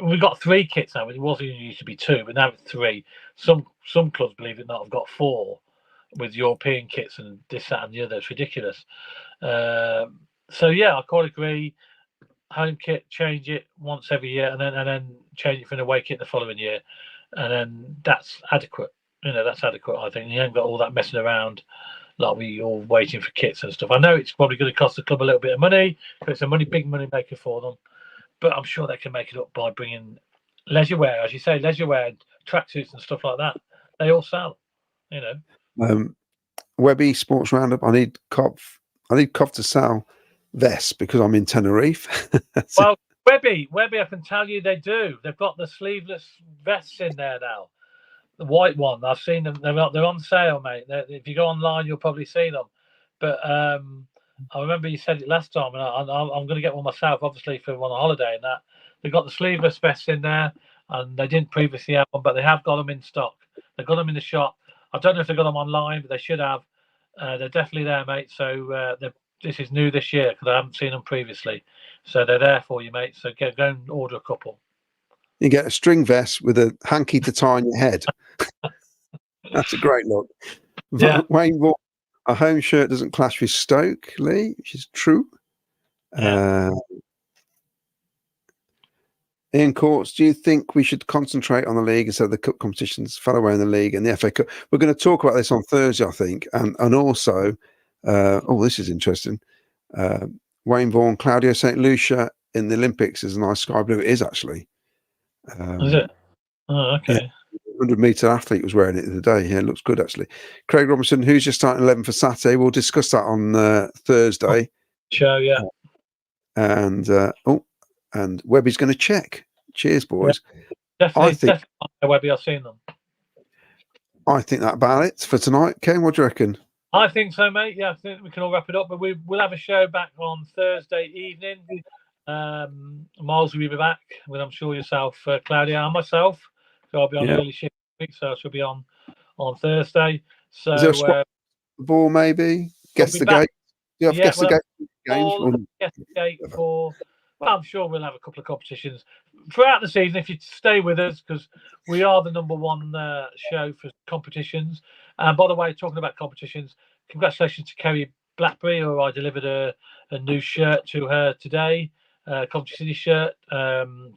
We've got 3 kits now. It wasn't used to be 2, but now it's 3. Some clubs, believe it or not, have got 4 with European kits and this, that, and the other. It's ridiculous. So yeah, I quite agree. Home kit, change it once every year, and then change it for an away kit the following year, and then that's adequate. That's adequate. I think you haven't got all that messing around like we all waiting for kits and stuff. I know it's probably going to cost the club a little bit of money because it's a big money maker for them, but I'm sure they can make it up by bringing leisure wear, as you say, leisure wear, tracksuits and stuff like that. They all sell. Webby Sports Roundup. I need Cov to sell vests because I'm in Tenerife. Well, Webby, I can tell you they do. They've got the sleeveless vests in there now. The white one, I've seen them. They're on sale, mate. If you go online, you'll probably see them. But I remember you said it last time, and I'm going to get one myself, obviously, for one holiday and that. They've got the sleeveless vests in there, and they didn't previously have one, but they have got them in stock. They've got them in the shop. I don't know if they've got them online, but they should have. They're definitely there, mate. So this is new this year because I haven't seen them previously. So they're there for you, mate. So go and order a couple. You get a string vest with a hanky to tie on your head. That's a great look. Yeah. Wayne Vaughan, a home shirt doesn't clash with Stoke, Lee, which is true. Yeah. Ian Courts, do you think we should concentrate on the league instead of the cup competitions, fell away in the league and the FA Cup? We're going to talk about this on Thursday, I think. And also, this is interesting. Wayne Vaughan, Claudio St. Lucia in the Olympics is a nice sky blue. It is actually. Is it? Oh, okay. 100-meter athlete was wearing it the other day. Yeah, it looks good actually. Craig Robinson, who's just starting 11 for Saturday? We'll discuss that on Thursday. Show, yeah. And Webby's going to check. Cheers, boys. Yeah, definitely Webby. I've seen them. I think that about it for tonight. Ken, what do you reckon? I think so, mate. Yeah, I think we can all wrap it up. But we'll have a show back on Thursday evening. Miles will be back with, I'm sure, yourself, Claudia, and myself. So I'll be on the early shift week, so I shall be on Thursday. So is there a squad ball maybe? Guess the gate. You have guess the gate games. Guess the gate for. Well, I'm sure we'll have a couple of competitions throughout the season if you stay with us, because we are the number 1 show for competitions. And by the way, talking about competitions, congratulations to Kerry Blackberry, who I delivered a new shirt to her today. Coventry City shirt.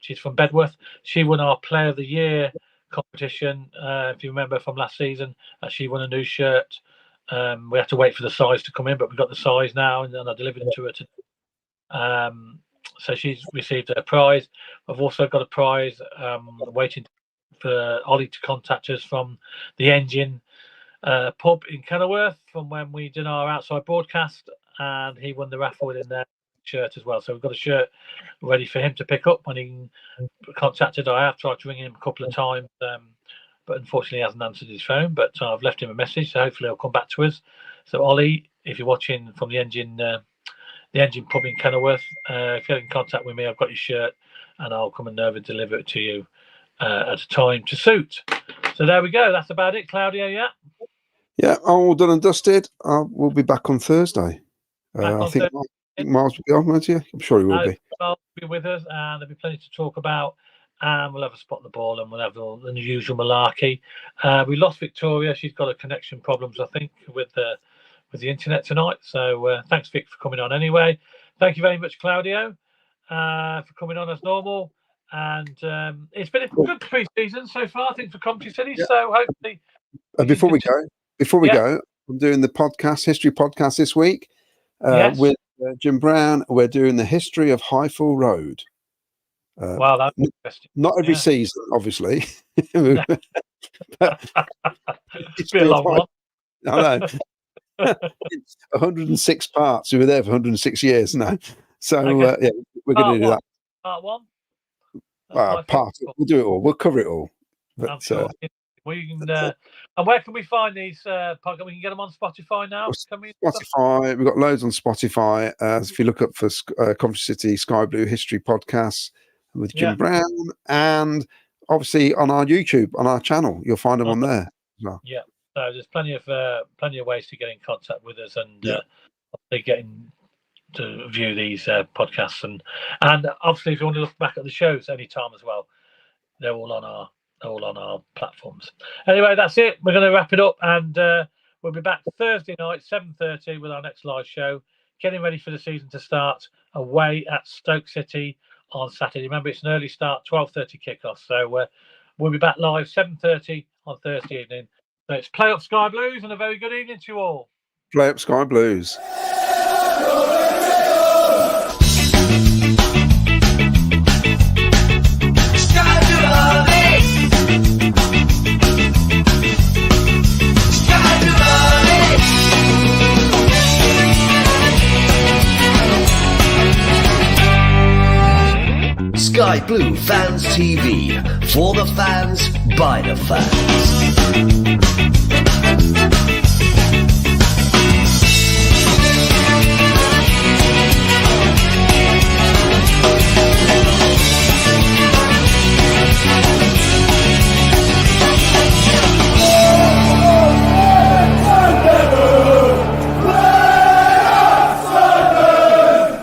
She's from Bedworth. She won our Player of the Year competition. If you remember from last season, she won a new shirt. We had to wait for the size to come in, but we got the size now, and then I delivered it to her today. So she's received a prize. I've also got a prize waiting for Ollie to contact us from the Engine pub in Kenilworth from when we did our outside broadcast, and he won the raffle in their shirt as well. So we've got a shirt ready for him to pick up when he contacted. I have tried to ring him a couple of times, but unfortunately he hasn't answered his phone. But I've left him a message, so hopefully he'll come back to us. So Ollie, if you're watching from the Engine pub in Kenilworth, if you get in contact with me, I've got your shirt, and I'll come and over deliver it to you. at a time to suit. So there we go. That's about it, Claudio. Yeah. Yeah, all done and dusted. We'll be back on Thursday. I think Miles will be on, won't you? I'm sure he will be. Miles will be with us, and there'll be plenty to talk about. And we'll have a spot on the ball, and we'll have the usual malarkey. We lost Victoria. She's got a connection problems, I think, with the internet tonight. So thanks, Vic, for coming on anyway. Thank you very much, Claudio, for coming on as normal. And it's been a good pre-season so far, I think, for Coventry City. Yeah. So hopefully, before we go, I'm doing the history podcast this week with Jim Brown. We're doing the history of Highfield Road. Wow, that's interesting. Not every season, obviously. It's been a long one. I know. It's 106 parts. We were there for 106 years now. So we're going to do that. Part one. We'll do it all. We'll cover it all. But, sure. We can, and where can we find these podcasts? We can get them on Spotify now. Spotify. We've got loads on Spotify. If you look up for Coventry City Sky Blue History Podcasts with Jim Brown, and obviously on our YouTube, on our channel, you'll find them on there as well. Yeah. So there's plenty of ways to get in contact with us and getting to view these podcasts and obviously if you want to look back at the shows anytime as well, they're all on our platforms. Anyway, that's it. We're going to wrap it up, and we'll be back Thursday night 7:30 with our next live show, getting ready for the season to start away at Stoke City on Saturday. Remember, it's an early start, 12:30 kickoff. So we'll be back live 7:30 on Thursday evening. So it's Play Up Sky Blues, and a very good evening to you all. Play Up Sky Blues. Sky Blue Fans TV, for the fans, by the fans.